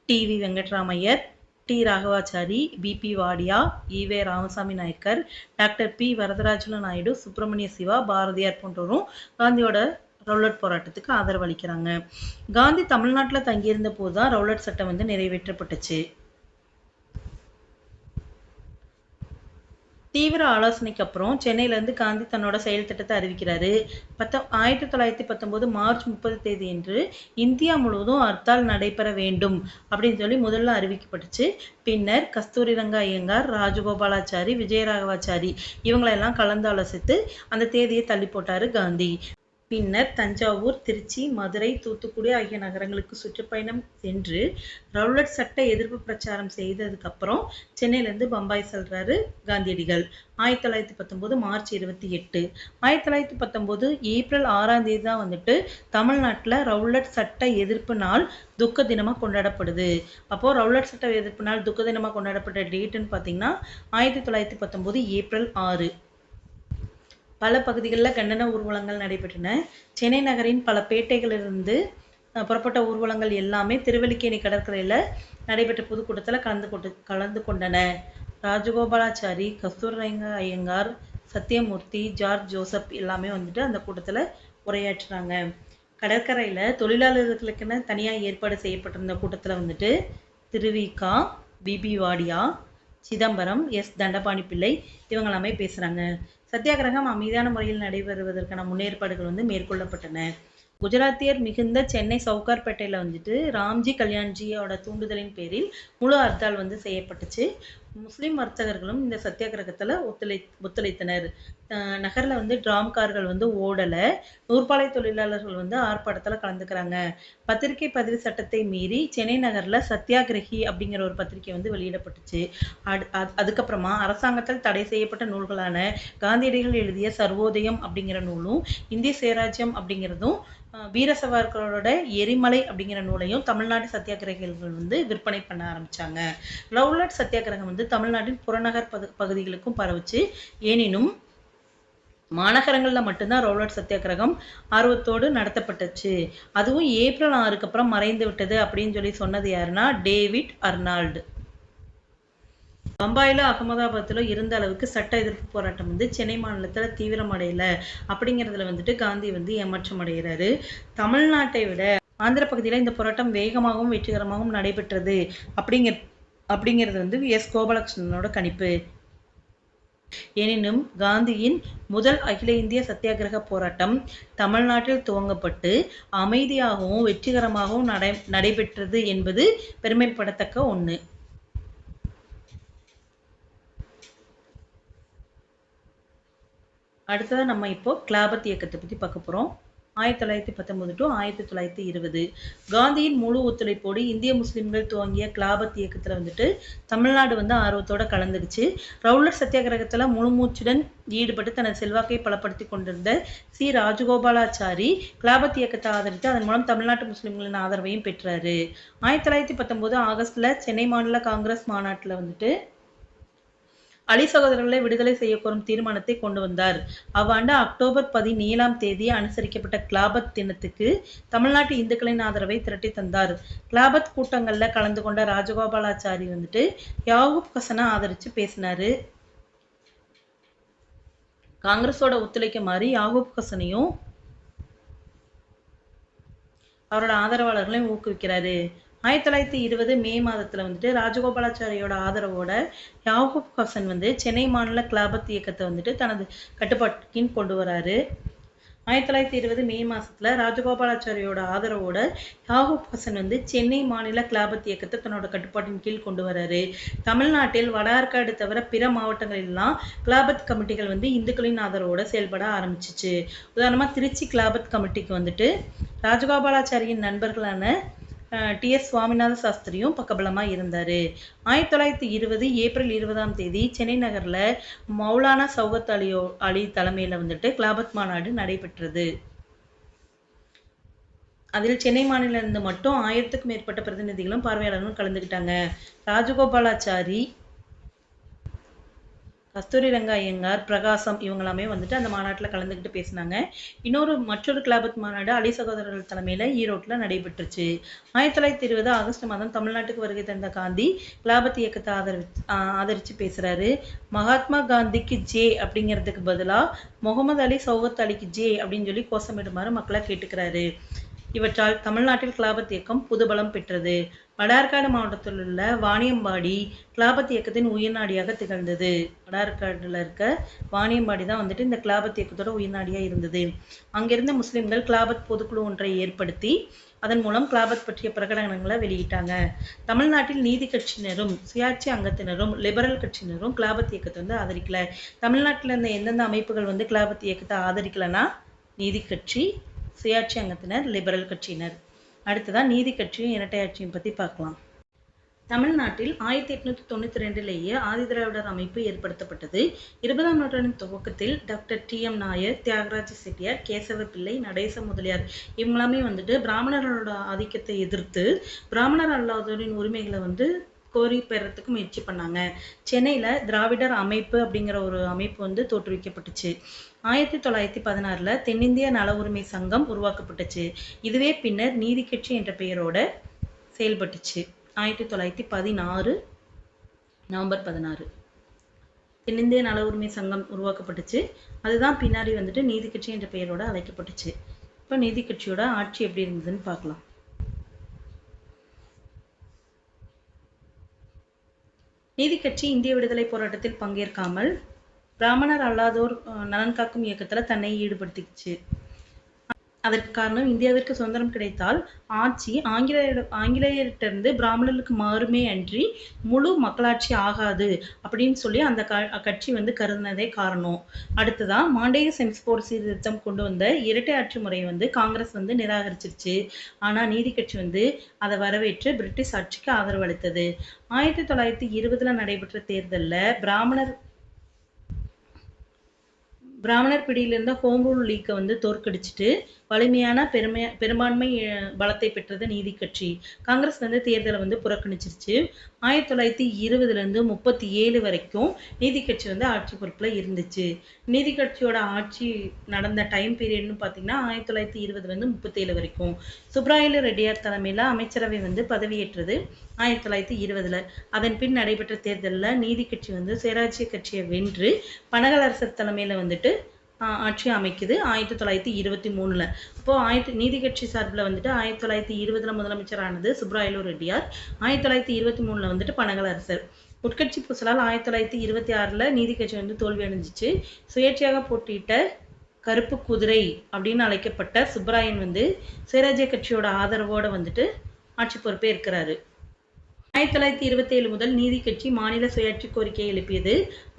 [SPEAKER 1] T V. Venkataramaiyar, T. Raghavachari, B P. Wadia, ஈ.வே. Ramasamy Naicker, doctor P. வரதராஜல நாயுடு, சுப்பிரமணிய சிவா, பாரதியார் போன்றோரும் காந்தியோட ரவுலட் போராட்டத்துக்கு ஆதரவு அளிக்கிறாங்க. காந்தி தமிழ்நாட்டில் தங்கியிருந்த போதுதான் ரவுலட் சட்டம் வந்து நிறைவேற்றப்பட்டுச்சு. தீவிர ஆலோசனைக்கு அப்புறம் சென்னையிலேருந்து காந்தி தன்னோட செயல் திட்டத்தை அறிவிக்கிறாரு. 1919 மார்ச் 30 தேதியன்று இந்தியா முழுவதும் ஹர்த்தால் நடைபெற வேண்டும் அப்படின்னு சொல்லி முதல்ல அறிவிக்கப்பட்டுச்சு. பின்னர் கஸ்தூரிரங்க ஐயங்கார், ராஜகோபாலாச்சாரி, விஜயராகவாச்சாரி இவங்களெல்லாம் கலந்து ஆலோசித்து அந்த தேதியை தள்ளி போட்டாரு காந்தி. பின்னர் தஞ்சாவூர், திருச்சி, மதுரை, தூத்துக்குடி ஆகிய நகரங்களுக்கு சுற்றுப்பயணம் சென்று ரவுலட் சட்ட எதிர்ப்பு பிரச்சாரம் செய்ததுக்கு அப்புறம் சென்னையிலேருந்து பம்பாய் செல்றாரு காந்தியடிகள். 1919 மார்ச் 28. 1919 ஏப்ரல் 6ஆம் தேதி தான் வந்துட்டு தமிழ்நாட்டில் ரவுலட் சட்ட எதிர்ப்பு நாள் துக்க தினமாக கொண்டாடப்படுது. அப்போது ரவுலட் சட்ட எதிர்ப்பு நாள் துக்க தினமாக கொண்டாடப்பட்ட டேட்டுன்னு பார்த்தீங்கன்னா 1919 ஏப்ரல் 6. பல பகுதிகளில் கண்டன ஊர்வலங்கள் நடைபெற்றன. சென்னை நகரின் பல பேட்டைகளிலிருந்து புறப்பட்ட ஊர்வலங்கள் எல்லாமே திருவல்லிக்கேணி கடற்கரையில் நடைபெற்ற பொதுக்கூட்டத்தில் கலந்து கொண்டன. ராஜகோபாலாச்சாரி, கஸ்தூரிரங்க ஐயங்கார், சத்தியமூர்த்தி, ஜார்ஜ் ஜோசப் எல்லாமே வந்துட்டு அந்த கூட்டத்தில் உரையாற்றுறாங்க. கடற்கரையில் தொழிலாளர்களுக்கென தனியாக ஏற்பாடு செய்யப்பட்டிருந்த கூட்டத்தில் வந்துட்டு திருவிகா, பிபி வாடியா, சிதம்பரம், எஸ் தண்டபாணி பிள்ளை இவங்களாமே பேசுகிறாங்க. சத்தியாகிரகம் அமைதியான முறையில் நடைபெறுவதற்கான முன்னேற்பாடுகள் வந்து மேற்கொள்ளப்பட்டன. குஜராத்தியர் மிகுந்த சென்னை சவுகார்பேட்டையில் வந்துட்டு ராம்ஜி கல்யாண்ஜியோட தூண்டுதலின் பேரில் முழு ஹர்த்தால் வந்து செய்யப்பட்டுச்சு. முஸ்லீம் வர்த்தகர்களும் இந்த சத்தியாகிரகத்தில் ஒத்துழைத்தனர். நகரில் வந்து டிராம் கார்கள் வந்து ஓடலை. நூற்பாலை தொழிலாளர்கள் வந்து ஆர்ப்பாட்டத்தில் கலந்துக்கிறாங்க. பத்திரிகை பதிவு சட்டத்தை மீறி சென்னை நகரில் சத்தியாகிரகி அப்படிங்கிற ஒரு பத்திரிகை வந்து வெளியிடப்பட்டுச்சு. அதுக்கப்புறமா அரசாங்கத்தால் தடை செய்யப்பட்ட நூல்களான காந்தியடிகள் எழுதிய சர்வோதயம் அப்படிங்கிற நூலும், இந்திய சுயராஜ்யம் அப்படிங்கிறதும், வீர சவர்கரோட எரிமலை அப்படிங்கிற நூலையும் தமிழ்நாட்டு சத்தியாகிரகிகள் வந்து விற்பனை பண்ண ஆரம்பிச்சாங்க. ரவுலட் சத்தியாகிரகம் வந்து தமிழ்நாட்டின் புறநகர் பகுதிகளுக்கும் பரவுச்சு. எனினும் மாநகரங்களில் மட்டும்தான் ரவுலட் சத்தியாகிரகம் ஆர்வத்தோடு நடத்தப்பட்டுச்சு. அதுவும் ஏப்ரல் 6க்கு அப்புறம் மறைந்து விட்டது அப்படின்னு சொல்லி சொன்னது யாருன்னா டேவிட் அர்னால்டு. பம்பாயிலோ அகமதாபாத்திலோ இருந்த அளவுக்கு சட்ட எதிர்ப்பு போராட்டம் வந்து சென்னை மாநிலத்தில் தீவிரமடையல அப்படிங்கிறதுல வந்துட்டு காந்தி வந்து ஏமாற்றம் அடைகிறாரு. தமிழ்நாட்டை விட ஆந்திர பகுதியில் இந்த போராட்டம் வேகமாகவும் வெற்றிகரமாகவும் நடைபெற்றது அப்படிங்கிறது வந்து எஸ் கோபாலகிருஷ்ணனோட கணிப்பு. எனினும் காந்தியின் முதல் அகில இந்திய சத்தியாகிரக போராட்டம் தமிழ்நாட்டில் துவங்கப்பட்டு அமைதியாகவும் வெற்றிகரமாகவும் நடைபெற்றது என்பது பெருமைப்படத்தக்க ஒன்று. அடுத்ததாக நம்ம இப்போ கிலாபத் இயக்கத்தை பற்றி பார்க்க போகிறோம். 1919 to 1920. காந்தியின் முழு ஒத்துழைப்போடு இந்திய முஸ்லிம்கள் துவங்கிய கிலாபத் இயக்கத்தில் வந்துட்டு தமிழ்நாடு வந்து ஆர்வத்தோட கலந்துடுச்சு. ரவுலட் சத்தியாகிரகத்தில் முழு மூச்சுடன் ஈடுபட்டு தனது செல்வாக்கை பலப்படுத்தி கொண்டிருந்த சி ராஜகோபாலாச்சாரி கிலாபத் இயக்கத்தை ஆதரித்து அதன் மூலம் தமிழ்நாட்டு முஸ்லிம்களின் ஆதரவையும் பெற்றாரு. 1919 ஆகஸ்ட்ல சென்னை மாநில காங்கிரஸ் மாநாட்டில் வந்துட்டு அலி சகோதரர்களை விடுதலை செய்ய கோரும் தீர்மானத்தை கொண்டு வந்தார். அவ்வாண்டு அக்டோபர் 17ஆம் தேதி அனுசரிக்கப்பட்ட கிலாபத் தினத்துக்கு தமிழ்நாட்டு இந்துக்களின் ஆதரவை திரட்டி தந்தார். கிலாபத் கூட்டங்களில் கலந்து கொண்ட ராஜகோபாலாச்சாரி வந்துட்டு யாகூப் ஹசனை ஆதரித்து பேசினாரு. காங்கிரஸோட ஒத்துழைக்குமாறு யாகூப் ஹசனையும் அவரோட ஆதரவாளர்களையும் ஊக்குவிக்கிறாரு. 1920 மே மாதத்தில் வந்துட்டு ராஜகோபாலாச்சாரியோட ஆதரவோட யாகூப் ஹசன் வந்து சென்னை மாநில கிலாபத் இயக்கத்தை வந்துட்டு தனது கட்டுப்பாட்டின் கொண்டு வராரு. 1920 மே மாதத்தில் ராஜகோபாலாச்சாரியோட ஆதரவோட யாகூப் ஹசன் வந்து சென்னை மாநில கிலாபத் இயக்கத்தை தன்னோட கட்டுப்பாட்டின் கீழ் கொண்டு வராரு. தமிழ்நாட்டில் வட ஆற்காடு தவிர பிற மாவட்டங்களெல்லாம் கிலாபத் கமிட்டிகள் வந்து இந்துக்களின் ஆதரவோட செயல்பட ஆரம்பிச்சிச்சு. உதாரணமாக திருச்சி கிலாபத் கமிட்டிக்கு வந்துட்டு ராஜகோபாலாச்சாரியின் நண்பர்களான டி.எஸ். சுவாமிநாத சாஸ்திரியும் பக்கபலமாக இருந்தார். 1920 ஏப்ரல் 20ஆம் தேதி சென்னை நகரில் மௌலானா சௌகத் அலி தலைமையில் வந்துட்டு கிலாபத் மாநாடு நடைபெற்றது. அதில் சென்னை மாநிலத்திலிருந்து மட்டும் 1000க்கும் மேற்பட்ட பிரதிநிதிகளும் பார்வையாளர்களும் கலந்துக்கிட்டாங்க. ராஜகோபாலாச்சாரி கஸ்தூரி ரங்க ஐயங்கார், பிரகாசம் இவங்களாமே வந்துட்டு அந்த மாநாட்டில் கலந்துக்கிட்டு பேசினாங்க. மற்றொரு கிலாபத் மாநாடு அலி சகோதரர்கள் தலைமையில் ஈரோட்டில் நடைபெற்றுச்சு. 1920 ஆகஸ்ட் மாதம் தமிழ்நாட்டுக்கு வருகை தந்த காந்தி கிலாபத் இயக்கத்தை ஆதரித்து பேசுகிறாரு. மகாத்மா காந்திக்கு ஜே அப்படிங்கிறதுக்கு பதிலாக முகமது அலி சௌகத் அலிக்கு ஜே அப்படின்னு சொல்லி கோஷமிடுமாறு மக்களை கேட்டுக்கிறாரு. இவற்றால் தமிழ்நாட்டில் கிலாபத் இயக்கம் புதுபலம் பெற்றது. வடார்காடு மாவட்டத்தில் உள்ள வாணியம்பாடி கிலாபத் இயக்கத்தின் உயிர்நாடியாக திகழ்ந்தது. வடார்காடில் இருக்க வாணியம்பாடி தான் வந்துட்டு இந்த கிலாபத் இயக்கத்தோட உயிர்நாடியாக இருந்தது. அங்கிருந்த முஸ்லிம்கள் கிலாபத் பொதுக்குழு ஒன்றை ஏற்படுத்தி அதன் மூலம் கிலாபத் பற்றிய பிரகடனங்களை வெளியிட்டாங்க. தமிழ்நாட்டில் நீதி கட்சியினரும் சுயாட்சி அங்கத்தினரும் லிபரல் கட்சியினரும் கிலாபத் இயக்கத்தை வந்து ஆதரிக்கல. தமிழ்நாட்டில் இருந்த எந்தெந்த அமைப்புகள் வந்து கிலாபத் இயக்கத்தை ஆதரிக்கலன்னா நீதி கட்சி, சுயாட்சி அங்கத்தினர், லிபரல் கட்சியினர். அடுத்ததான் நீதி கட்சியும் இரட்டையாட்சியும் பற்றி பார்க்கலாம். தமிழ்நாட்டில் 1892 ஆதிதிராவிடர் அமைப்பு ஏற்படுத்தப்பட்டது. 20ஆம் நூற்றாண்டின் துவக்கத்தில் டாக்டர் TM நாயர், தியாகராஜ செட்டியார், கேசவ பிள்ளை, நடேச முதலியார் இவங்களாமே வந்துட்டு பிராமணர்களோட ஆதிக்கத்தை எதிர்த்து பிராமணர் அல்லாதோரின் உரிமைகளை வந்து கோரி பெறத்துக்கு முயற்சி பண்ணாங்க. சென்னையில் திராவிடர் அமைப்பு அப்படிங்கிற ஒரு அமைப்பு வந்து தோற்றுவிக்கப்பட்டுச்சு. 1916 தென்னிந்திய நல உரிமை சங்கம் உருவாக்கப்பட்டுச்சு. இதுவே பின்னர் நீதி கட்சி என்ற பெயரோட செயல்பட்டுச்சு. 1916 நவம்பர் 16 தென்னிந்திய நல உரிமை சங்கம் உருவாக்கப்பட்டுச்சு. அதுதான் பின்னாடி வந்துட்டு நீதி கட்சி என்ற பெயரோட அழைக்கப்பட்டுச்சு. இப்போ நீதி கட்சியோட ஆட்சி எப்படி இருந்ததுன்னு பார்க்கலாம். நீதி கட்சி இந்திய விடுதலை போராட்டத்தில் பங்கேற்காமல் பிராமணர் அல்லாதோர் நலன் காக்கும் இயக்கத்துல தன்னை ஈடுபடுத்திச்சு. அதற்கு காரணம் இந்தியாவிற்கு சுதந்திரம் கிடைத்தால் ஆட்சி ஆங்கிலேயரிடமிருந்து பிராமணர்களுக்கு மாறுமே அன்றி முழு மக்களாட்சி ஆகாது அப்படின்னு சொல்லி அந்த கட்சி வந்து கருதினதே காரணம். அடுத்ததான் மாண்டேக சென்ஸ்போர்ட் சீர்திருத்தம் கொண்டு வந்த இரட்டை ஆட்சி முறையை வந்து காங்கிரஸ் வந்து நிராகரிச்சிருச்சு. ஆனா நீதி கட்சி வந்து அதை வரவேற்று பிரிட்டிஷ் ஆட்சிக்கு ஆதரவு அளித்தது. 1920 நடைபெற்ற தேர்தலில் பிராமணர் பிடியில் இருந்த ஹோம் ரூல் லீக்கை வந்து தோற்கடிச்சிட்டு வலிமையான பெரும்பான்மை பலத்தை பெற்றது நீதி கட்சி. காங்கிரஸ் வந்து தேர்தலை வந்து புறக்கணிச்சிருச்சு. 1920 37 வரைக்கும் நீதி கட்சி வந்து ஆட்சி பொறுப்புல இருந்துச்சு. நீதி கட்சியோட ஆட்சி நடந்த டைம் பீரியட்னு பார்த்தீங்கன்னா 1920 37 வரைக்கும். சுப்ராயலு ரெட்டியார் தலைமையில அமைச்சரவை வந்து பதவியேற்றது 1920. அதன் பின் நடைபெற்ற தேர்தலில் நீதி கட்சி வந்து சுயராஜ்ய கட்சியை வென்று பனகலரசர் தலைமையில வந்துட்டு ஆட்சி அமைக்குது 1923. அப்போ நீதி கட்சி சார்பில் வந்துட்டு 1920 முதலமைச்சரானது சுப்ராயலு ரெட்டியார், 1923 வந்துட்டு பனகலரசர். உட்கட்சி பூசலால் 1926 நீதி கட்சி வந்து தோல்வி அடைஞ்சிச்சு. சுயேட்சையாக போட்டியிட்ட கருப்பு குதிரை அப்படின்னு அழைக்கப்பட்ட சுப்பராயன் வந்து சுயராஜ்ய கட்சியோட ஆதரவோட வந்துட்டு ஆட்சி பொறுப்பே இருக்கிறாரு. 1927 முதல் நீதி கட்சி மாநில சுயாட்சி கோரிக்கையை எழுப்பியது.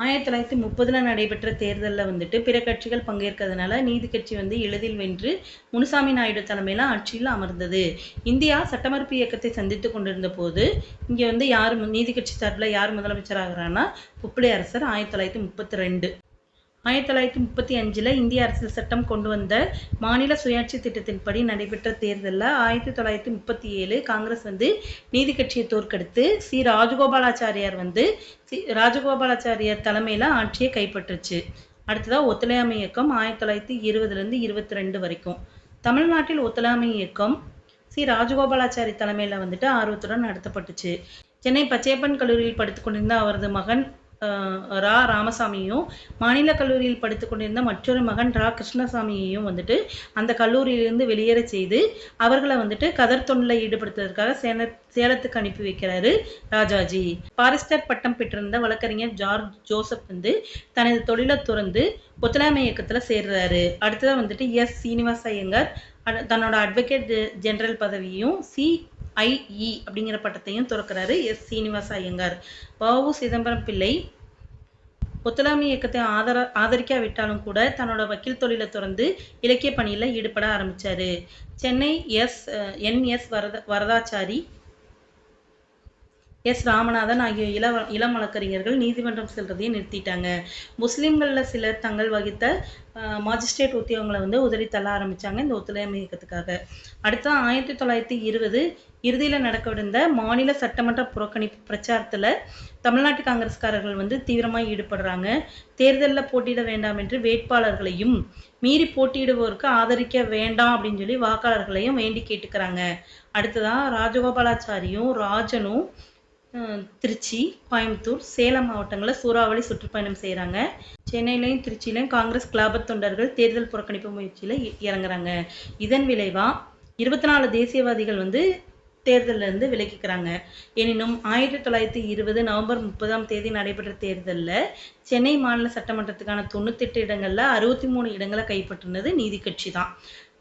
[SPEAKER 1] 1930 நடைபெற்ற தேர்தலில் வந்துட்டு பிற கட்சிகள் பங்கேற்கிறதுனால நீதி கட்சி வந்து எளிதில் வென்று முனுசாமி நாயுடு தலைமையில ஆட்சியில் அமர்ந்தது. இந்தியா சட்டமறுப்பு இயக்கத்தை சந்தித்து கொண்டிருந்த போது இங்க வந்து நீதி கட்சி சார்பில் யார் முதலமைச்சராகிறான்னா உப்பிலி அரசர் 1932. 1935 இந்திய அரசியல் சட்டம் கொண்டு வந்த மாநில சுயாட்சி திட்டத்தின்படி நடைபெற்ற தேர்தலில் 1937 காங்கிரஸ் வந்து நீதி கட்சியை தோற்கடித்து ராஜகோபாலாச்சாரியார் தலைமையில ஆட்சியை கைப்பற்றுச்சு. அடுத்ததா ஒத்துழையாமை இயக்கம் 1920 22 வரைக்கும். தமிழ்நாட்டில் ஒத்துழையாமை இயக்கம் ராஜகோபாலாச்சாரி தலைமையில வந்துட்டு ஆர்வத்துடன் நடத்தப்பட்டுச்சு. சென்னை பச்சையப்பன் கல்லூரியில் படித்துக் கொண்டிருந்த அவரது மகன் ராமசாமியும் மாநில கல்லூரியில் படித்துக் கொண்டிருந்த மற்றொரு மகன் கிருஷ்ணசாமியையும் வந்துட்டு அந்த கல்லூரியிலிருந்து வெளியேற செய்து அவர்களை வந்துட்டு கதர் தொண்டில் ஈடுபடுத்துவதற்காக சேலத்துக்கு அனுப்பி வைக்கிறாரு ராஜாஜி. பாரிஸ்டர் பட்டம் பெற்றிருந்த வழக்கறிஞர் ஜார்ஜ் ஜோசப் வந்து தனது தொழிலை துறந்து ஒத்துழையாமை இயக்கத்துல சேர்றாரு. அடுத்ததான் வந்துட்டு சீனிவாச ஐயங்கார் தன்னோட அட்வொகேட் ஜெனரல் பதவியும் CIE அப்படிங்கிற பட்டத்தையும் துறக்கிறாரு சீனிவாச ஐயங்கார். வ.உ. சிதம்பரம் பிள்ளை ஒத்துழையாமை இயக்கத்தை ஆதரிக்காவிட்டாலும் கூட தன்னோட வக்கீல் தொழிலை தொடர்ந்து இலக்கிய பணியில ஈடுபட ஆரம்பிச்சாரு. சென்னை NS வரதாச்சாரி எஸ் ராமநாதன் ஆகிய இளம் வழக்கறிஞர்கள் நீதிமன்றம் செல்றதையும் நிறுத்திட்டாங்க. முஸ்லிம்களில் சிலர் தங்கள் வகித்த மாஜிஸ்ட்ரேட் உத்தியோகங்களை வந்து உதறி தள்ள ஆரம்பிச்சாங்க இந்த ஒத்துழையாமை இயக்கத்துக்காக. அடுத்த 1920 இறுதியில் நடக்கவிருந்த மாநில சட்டமன்ற புறக்கணிப்பு பிரச்சாரத்தில் தமிழ்நாட்டு காங்கிரஸ்காரர்கள் வந்து தீவிரமாக ஈடுபடுறாங்க. தேர்தலில் போட்டியிட வேண்டாம் என்று வேட்பாளர்களையும் மீறி போட்டியிடுவோருக்கு ஆதரிக்க வேண்டாம் அப்படின்னு சொல்லி வாக்காளர்களையும் வேண்டி கேட்டுக்கிறாங்க. அடுத்ததான் ராஜகோபாலாச்சாரியும் ராஜனும் திருச்சி, கோயம்புத்தூர், சேலம் மாவட்டங்களில் சூறாவளி சுற்றுப்பயணம் செய்கிறாங்க. சென்னையிலையும் திருச்சியிலையும் காங்கிரஸ் கிளாபத் தொண்டர்கள் தேர்தல் புறக்கணிப்பு முயற்சியில் இறங்குறாங்க. இதன் விளைவாக 24 தேசியவாதிகள் வந்து தேர்தலில் இருந்து விலகிக்கிறாங்க. எனினும் 1920 நவம்பர் 30 நடைபெற்ற தேர்தலில் சென்னை மாநில சட்டமன்றத்துக்கான 98 இடங்களில் 63 இடங்களை கைப்பற்றினது நீதி கட்சி தான்.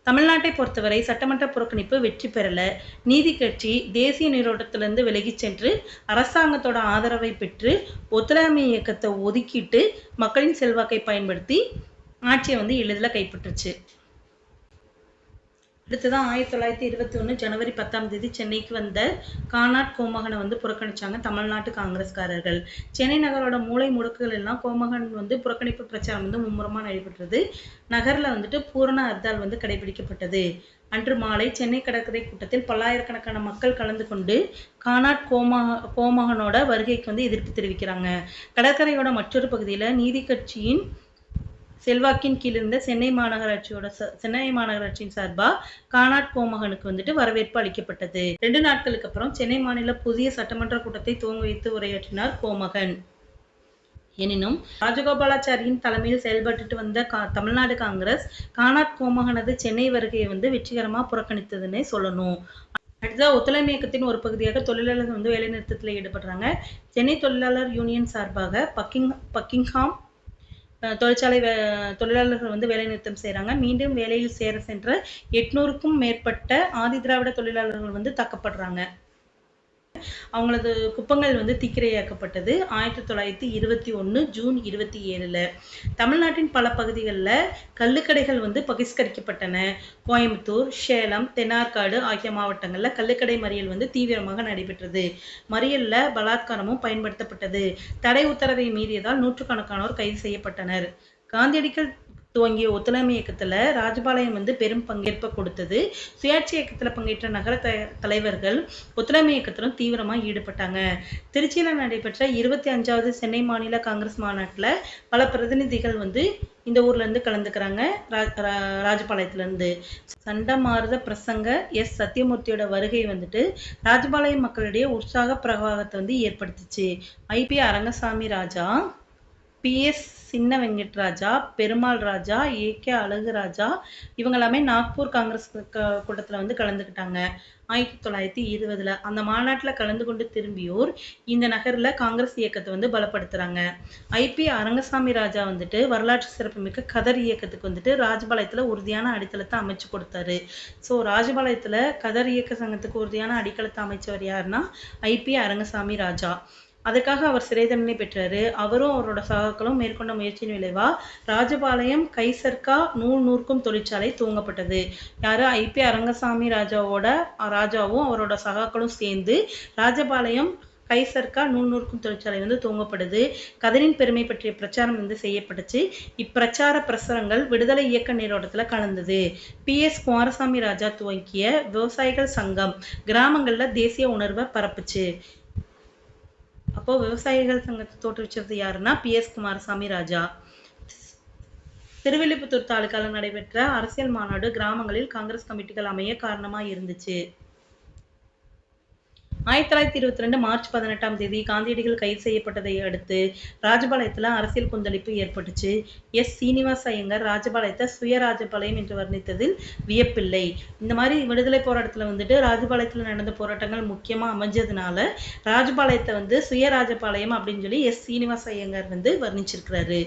[SPEAKER 1] தமிழ்நாட்டை பொறுத்தவரை சட்டமன்ற புறக்கணிப்பு வெற்றி பெறல. நீதி கட்சி தேசிய நீரோட்டத்திலிருந்து விலகிச் சென்று அரசாங்கத்தோட ஆதரவை பெற்று ஒத்துழையாமை இயக்கத்தை ஒதுக்கிட்டு மக்களின் செல்வாக்கை பயன்படுத்தி ஆட்சியை வந்து எளிதில் கைப்பற்றுச்சு. அடுத்ததான் 1921 ஜனவரி 10 சென்னைக்கு வந்த கானாட் கோமகனை வந்து புறக்கணிச்சாங்க தமிழ்நாட்டு காங்கிரஸ்காரர்கள். சென்னை நகரோட மூளை முடுக்குகள் எல்லாம் கோமகன் வந்து புறக்கணிப்பு பிரச்சாரம் வந்து மும்முரமாக நடைபெற்றது. நகரில் வந்துட்டு பூரண ஹர்த்தால் வந்து கடைபிடிக்கப்பட்டது. அன்று மாலை சென்னை கடற்கரை கூட்டத்தில் பல்லாயிரக்கணக்கான மக்கள் கலந்து கொண்டு கானாட் கோமகனோட வருகைக்கு வந்து எதிர்ப்பு தெரிவிக்கிறாங்க. கடற்கரையோட மற்றொரு பகுதியில் நீதி கட்சியின் செல்வாக்கின் கீழ் இருந்த சென்னை மாநகராட்சியின் சார்பாக கானாட் கோமகனுக்கு வந்துட்டு வரவேற்பு அளிக்கப்பட்டது. 2 நாட்களுக்கு அப்புறம் சென்னை மாநில புதிய சட்டமன்ற கூட்டத்தை துவங்கி வைத்து உரையாற்றினார் கோமகன். எனினும் ராஜகோபாலாச்சாரியின் தலைமையில் செயல்பட்டு வந்த தமிழ்நாடு காங்கிரஸ் கானாட் கோமகனது சென்னை வருகையை வந்து வெற்றிகரமாக புறக்கணித்ததுன்னே சொல்லணும். அடுத்ததாக ஒத்துழையாமை இயக்கத்தின் ஒரு பகுதியாக தொழிலாளர்கள் வந்து வேலைநிறுத்தத்தில் ஈடுபடுறாங்க. சென்னை தொழிலாளர் யூனியன் சார்பாக பக்கிங்ஹாம் தொழிற்சாலை தொழிலாளர்கள் வந்து வேலை நிறுத்தம் செய்கிறாங்க. மீண்டும் வேலையில் சேர சென்ற 800க்கும் மேற்பட்ட ஆதி திராவிட தொழிலாளர்கள் வந்து தாக்கப்படுறாங்க. அவங்களது குப்பங்கள் வந்து தீக்கிரையாக்கப்பட்டது 1921 ஜூன் 27. தமிழ்நாட்டின் பல பகுதிகளில் கள்ளுக்கடைகள் வந்து பகிஷ்கரிக்கப்பட்டன. கோயம்புத்தூர், சேலம், தென்னார்காடு ஆகிய மாவட்டங்களில் கள்ளுக்கடை மறியல் வந்து தீவிரமாக நடைபெற்றது. மறியலில் பலாத்காரமும் பயன்படுத்தப்பட்டது. தடை உத்தரவை மீறியதால் நூற்றுக்கணக்கானோர் கைது செய்யப்பட்டனர். காந்தியடிகள் துவங்கிய ஒத்துழையாமை இயக்கத்தில் ராஜபாளையம் வந்து பெரும் பங்கேற்பை கொடுத்தது. சுயாட்சி இயக்கத்தில் பங்கேற்ற நகர தலைவர்கள் ஒத்துழையாமை இயக்கத்திலும் தீவிரமாக ஈடுபட்டாங்க. திருச்சியில் நடைபெற்ற 25வது சென்னை மாநில காங்கிரஸ் மாநாட்டில் பல பிரதிநிதிகள் வந்து இந்த ஊர்ல இருந்து கலந்துக்கிறாங்க. ராஜபாளையத்திலிருந்து சண்டமாருத பிரசங்க எஸ் சத்தியமூர்த்தியோட வருகை வந்துட்டு ராஜபாளையம் மக்களிடையே உற்சாக பிரவாகத்தை வந்து ஏற்படுத்துச்சு. ஐபி அரங்கசாமி ராஜா, PS சின்ன வெங்கட்ராஜா, பெருமாள் ராஜா, AK அழகு ராஜா இவங்க எல்லாமே நாக்பூர் காங்கிரஸ் கூட்டத்தில் வந்து கலந்துக்கிட்டாங்க. 1920 அந்த மாநாட்டில் கலந்து கொண்டு திரும்பியோர் இந்த நகரில் காங்கிரஸ் இயக்கத்தை வந்து பலப்படுத்துறாங்க. IP அரங்கசாமி ராஜா வந்துட்டு வரலாற்று சிறப்புமிக்க கதர் இயக்கத்துக்கு வந்துட்டு ராஜபாளையத்தில் உறுதியான அடித்தளத்தை அமைச்சு கொடுத்தாரு. ஸோ ராஜபாளையத்தில் கதர் இயக்க சங்கத்துக்கு உறுதியான அடித்தளத்தை அமைச்சவர் யாருன்னா IP அரங்கசாமி ராஜா. அதுக்காக அவர் சிறை தண்டனை பெற்றாரு. அவரும் அவரோட சகாக்களும் மேற்கொண்ட முயற்சியின் விளைவா ராஜபாளையம் கைசர்கா நூல் நூற்கும் தொழிற்சாலை துவங்கப்பட்டது. யாரு IP அரங்கசாமி ராஜாவும் அவரோட சகாக்களும் சேர்ந்து ராஜபாளையம் கைசர்கா நூல் நூற்கும் தொழிற்சாலை வந்து துவங்கப்படுது. கதரின் பெருமை பற்றிய பிரச்சாரம் வந்து செய்யப்பட்டுச்சு. இப்பிரச்சார பிரசுரங்கள் விடுதலை இயக்க நீரோட்டத்தில் கலந்தது. PS குமாரசாமி ராஜா துவங்கிய விவசாயிகள் சங்கம் கிராமங்கள்ல தேசிய உணர்வை பரப்புச்சு. அப்போ விவசாயிகள் சங்கத்தை தோற்றுவிச்சது யாருன்னா PS குமாரசாமி ராஜா. திருவில்லிபுத்தூர் தாலுகாவில் நடைபெற்ற அரசியல் மாநாடு கிராமங்களில் காங்கிரஸ் கமிட்டிகள் அமைய காரணமா இருந்துச்சு. 1922 மார்ச் 18 காந்தியடிகள் கைது செய்யப்பட்டதை அடுத்து ராஜபாளையத்தில் அரசியல் கொந்தளிப்பு ஏற்பட்டுச்சு. சீனிவாச ஐயங்கார் ராஜபாளையத்தை சுயராஜபாளையம் என்று வர்ணித்ததில் வியப்பில்லை. இந்த மாதிரி விடுதலை போராட்டத்தில் வந்துட்டு ராஜபாளையத்தில் நடந்த போராட்டங்கள் முக்கியமாக அமைஞ்சதுனால ராஜபாளையத்தை வந்து சுயராஜபாளையம் அப்படின்னு சொல்லி சீனிவாச ஐயங்கார் வந்து வர்ணிச்சிருக்கிறாரு.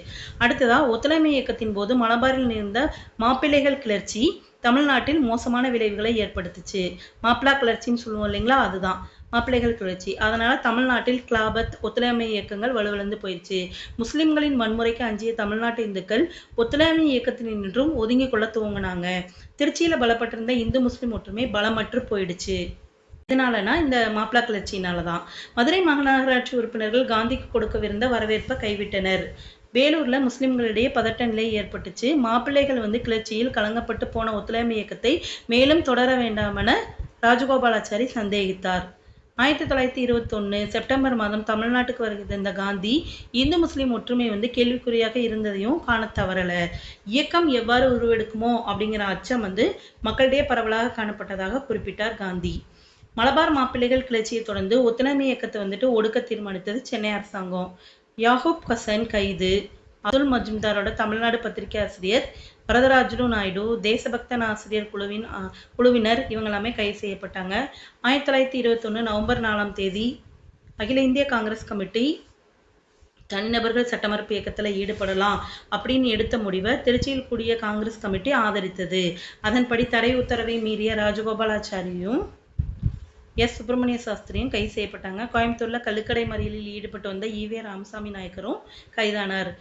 [SPEAKER 1] அடுத்ததா ஒத்துழையாமை இயக்கத்தின் போது மலபாரில் நேர்ந்த மாப்பிள்ளைகள் கிளர்ச்சி தமிழ்நாட்டில் மோசமான விளைவுகளை ஏற்படுத்துச்சு. மாப்பிள்ளா கிளர்ச்சின்னு சொல்லுவோம் இல்லைங்களா, அதுதான் மாப்பிள்ளைகள் கிளர்ச்சி. அதனால தமிழ்நாட்டில் கிளாபத் ஒத்துழையாமை இயக்கங்கள் வலுவிழந்து போயிடுச்சு. முஸ்லிம்களின் வன்முறைக்கு அஞ்சிய தமிழ்நாட்டு இந்துக்கள் ஒத்துழையாமை இயக்கத்தினின்றும் ஒதுங்கி கொள்ள துவங்கினாங்க. திருச்சியில பலப்பட்டிருந்த இந்து முஸ்லிம் ஒற்றுமை பலமற்று போயிடுச்சு. இதனாலனா இந்த மாப்பிளா கிளர்ச்சியினால தான். மதுரை மாநகராட்சி உறுப்பினர்கள் காந்திக்கு கொடுக்கவிருந்த வரவேற்பை கைவிட்டனர். வேலூர்ல முஸ்லிம்களிடையே பதட்ட நிலை ஏற்பட்டுச்சு. மாப்பிள்ளைகள் வந்து கிளர்ச்சியில் கலங்கப்பட்டு போன ஒத்துழையாமை இயக்கத்தை மேலும் தொடர வேண்டாமென ராஜகோபாலாச்சாரி சந்தேகித்தார். 1921 செப்டம்பர் மாதம் தமிழ்நாட்டுக்கு வருகை தந்த காந்தி இந்து முஸ்லிம் ஒற்றுமை வந்து கேள்விக்குறியாக இருந்ததையும் காணத் தவறல. இயக்கம் எவ்வாறு உருவெடுக்குமோ அப்படிங்கிற அச்சம் வந்து மக்களிடையே பரவலாக காணப்பட்டதாக குறிப்பிட்டார் காந்தி. மலபார் மாப்பிள்ளைகள் கிளர்ச்சியை தொடர்ந்து ஒத்துழையாமை இயக்கத்தை வந்துட்டு ஒடுக்க தீர்மானித்தது சென்னை அரசாங்கம். யாகூப் ஹசன் கைது. அப்துல் மஜும்தாரோட தமிழ்நாடு பத்திரிகை ஆசிரியர் வரதராஜுலு நாயுடு, தேசபக்தன் ஆசிரியர் குழுவினர் இவங்க எல்லாமே கைது செய்யப்பட்டாங்க. 1921 நவம்பர் 4ஆம் தேதி அகில இந்திய காங்கிரஸ் கமிட்டி தனிநபர்கள் சட்டமறுப்பு இயக்கத்தில் ஈடுபடலாம் அப்படின்னு எடுத்த முடிவை திருச்சியில் கூடிய காங்கிரஸ் கமிட்டி ஆதரித்தது. அதன்படி தடை உத்தரவை மீறிய ராஜகோபாலாச்சாரியும் சுப்பிரமணிய சாஸ்திரியும் கைது செய்யப்பட்டாங்க. கோயம்புத்தூர்ல கள்ளுக்கடை மறியலில் ஈடுபட்டு வந்த ஈவே ராமசாமி நாயக்கரும் கைதானார்.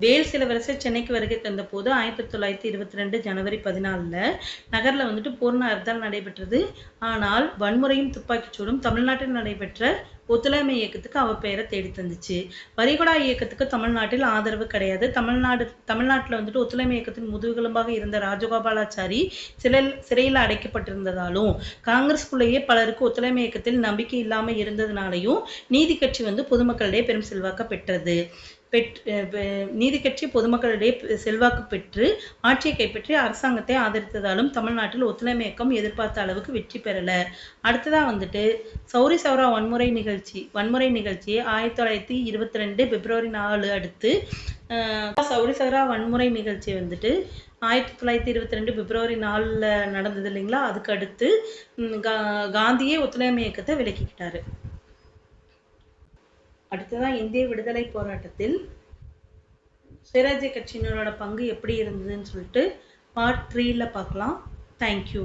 [SPEAKER 1] வேல் சிலவரசு சென்னைக்கு வருகை தந்த போது 1922 ஜனவரி 14 நகர்ல வந்துட்டு பூர்ண ஹர்த்தால் நடைபெற்றது. ஆனால் வன்முறையும் துப்பாக்கிச்சூடும் தமிழ்நாட்டில் நடைபெற்ற ஒத்துழையாமை இயக்கத்துக்கு அவ பெயரை தேடி தந்துச்சு. வரிகுடா இயக்கத்துக்கு தமிழ்நாட்டில் ஆதரவு கிடையாது. தமிழ்நாட்டில் வந்துட்டு ஒத்துழையாமை இயக்கத்தின் முதுகெலும்பாக இருந்த ராஜகோபாலாச்சாரி சிறையில் அடைக்கப்பட்டிருந்ததாலும் காங்கிரஸ்குள்ளேயே பலருக்கு ஒத்துழையாமை இயக்கத்தில் நம்பிக்கை இல்லாமல் இருந்ததுனாலையும் நீதி கட்சி வந்து பொதுமக்களிடையே பெரும் செல்வாக்க பெற்றது. நீதி கட்சி பொதுமக்களிடையே செல்வாக்கு பெற்று ஆட்சியை கைப்பற்றி அரசாங்கத்தை ஆதரித்ததாலும் தமிழ்நாட்டில் ஒத்துழையாமை இயக்கம் எதிர்பார்த்த அளவுக்கு வெற்றி பெறல. அடுத்ததா வந்துட்டு சௌரி சௌரா வன்முறை நிகழ்ச்சி 1922 பிப்ரவரி 4 அடுத்து சௌரி சௌரா வன்முறை நிகழ்ச்சி வந்துட்டு 1922 பிப்ரவரி 4 நடந்தது இல்லைங்களா. அதுக்கு அடுத்து காந்தியே ஒத்துழையாமை இயக்கத்தை விலக்கிக்கிட்டாரு. அடுத்ததான் இந்திய விடுதலை போராட்டத்தில் சுயராஜ்ய கட்சியினரோட பங்கு எப்படி இருந்ததுன்னு சொல்லிட்டு பார்ட் 3ல பார்க்கலாம். தேங்க்யூ.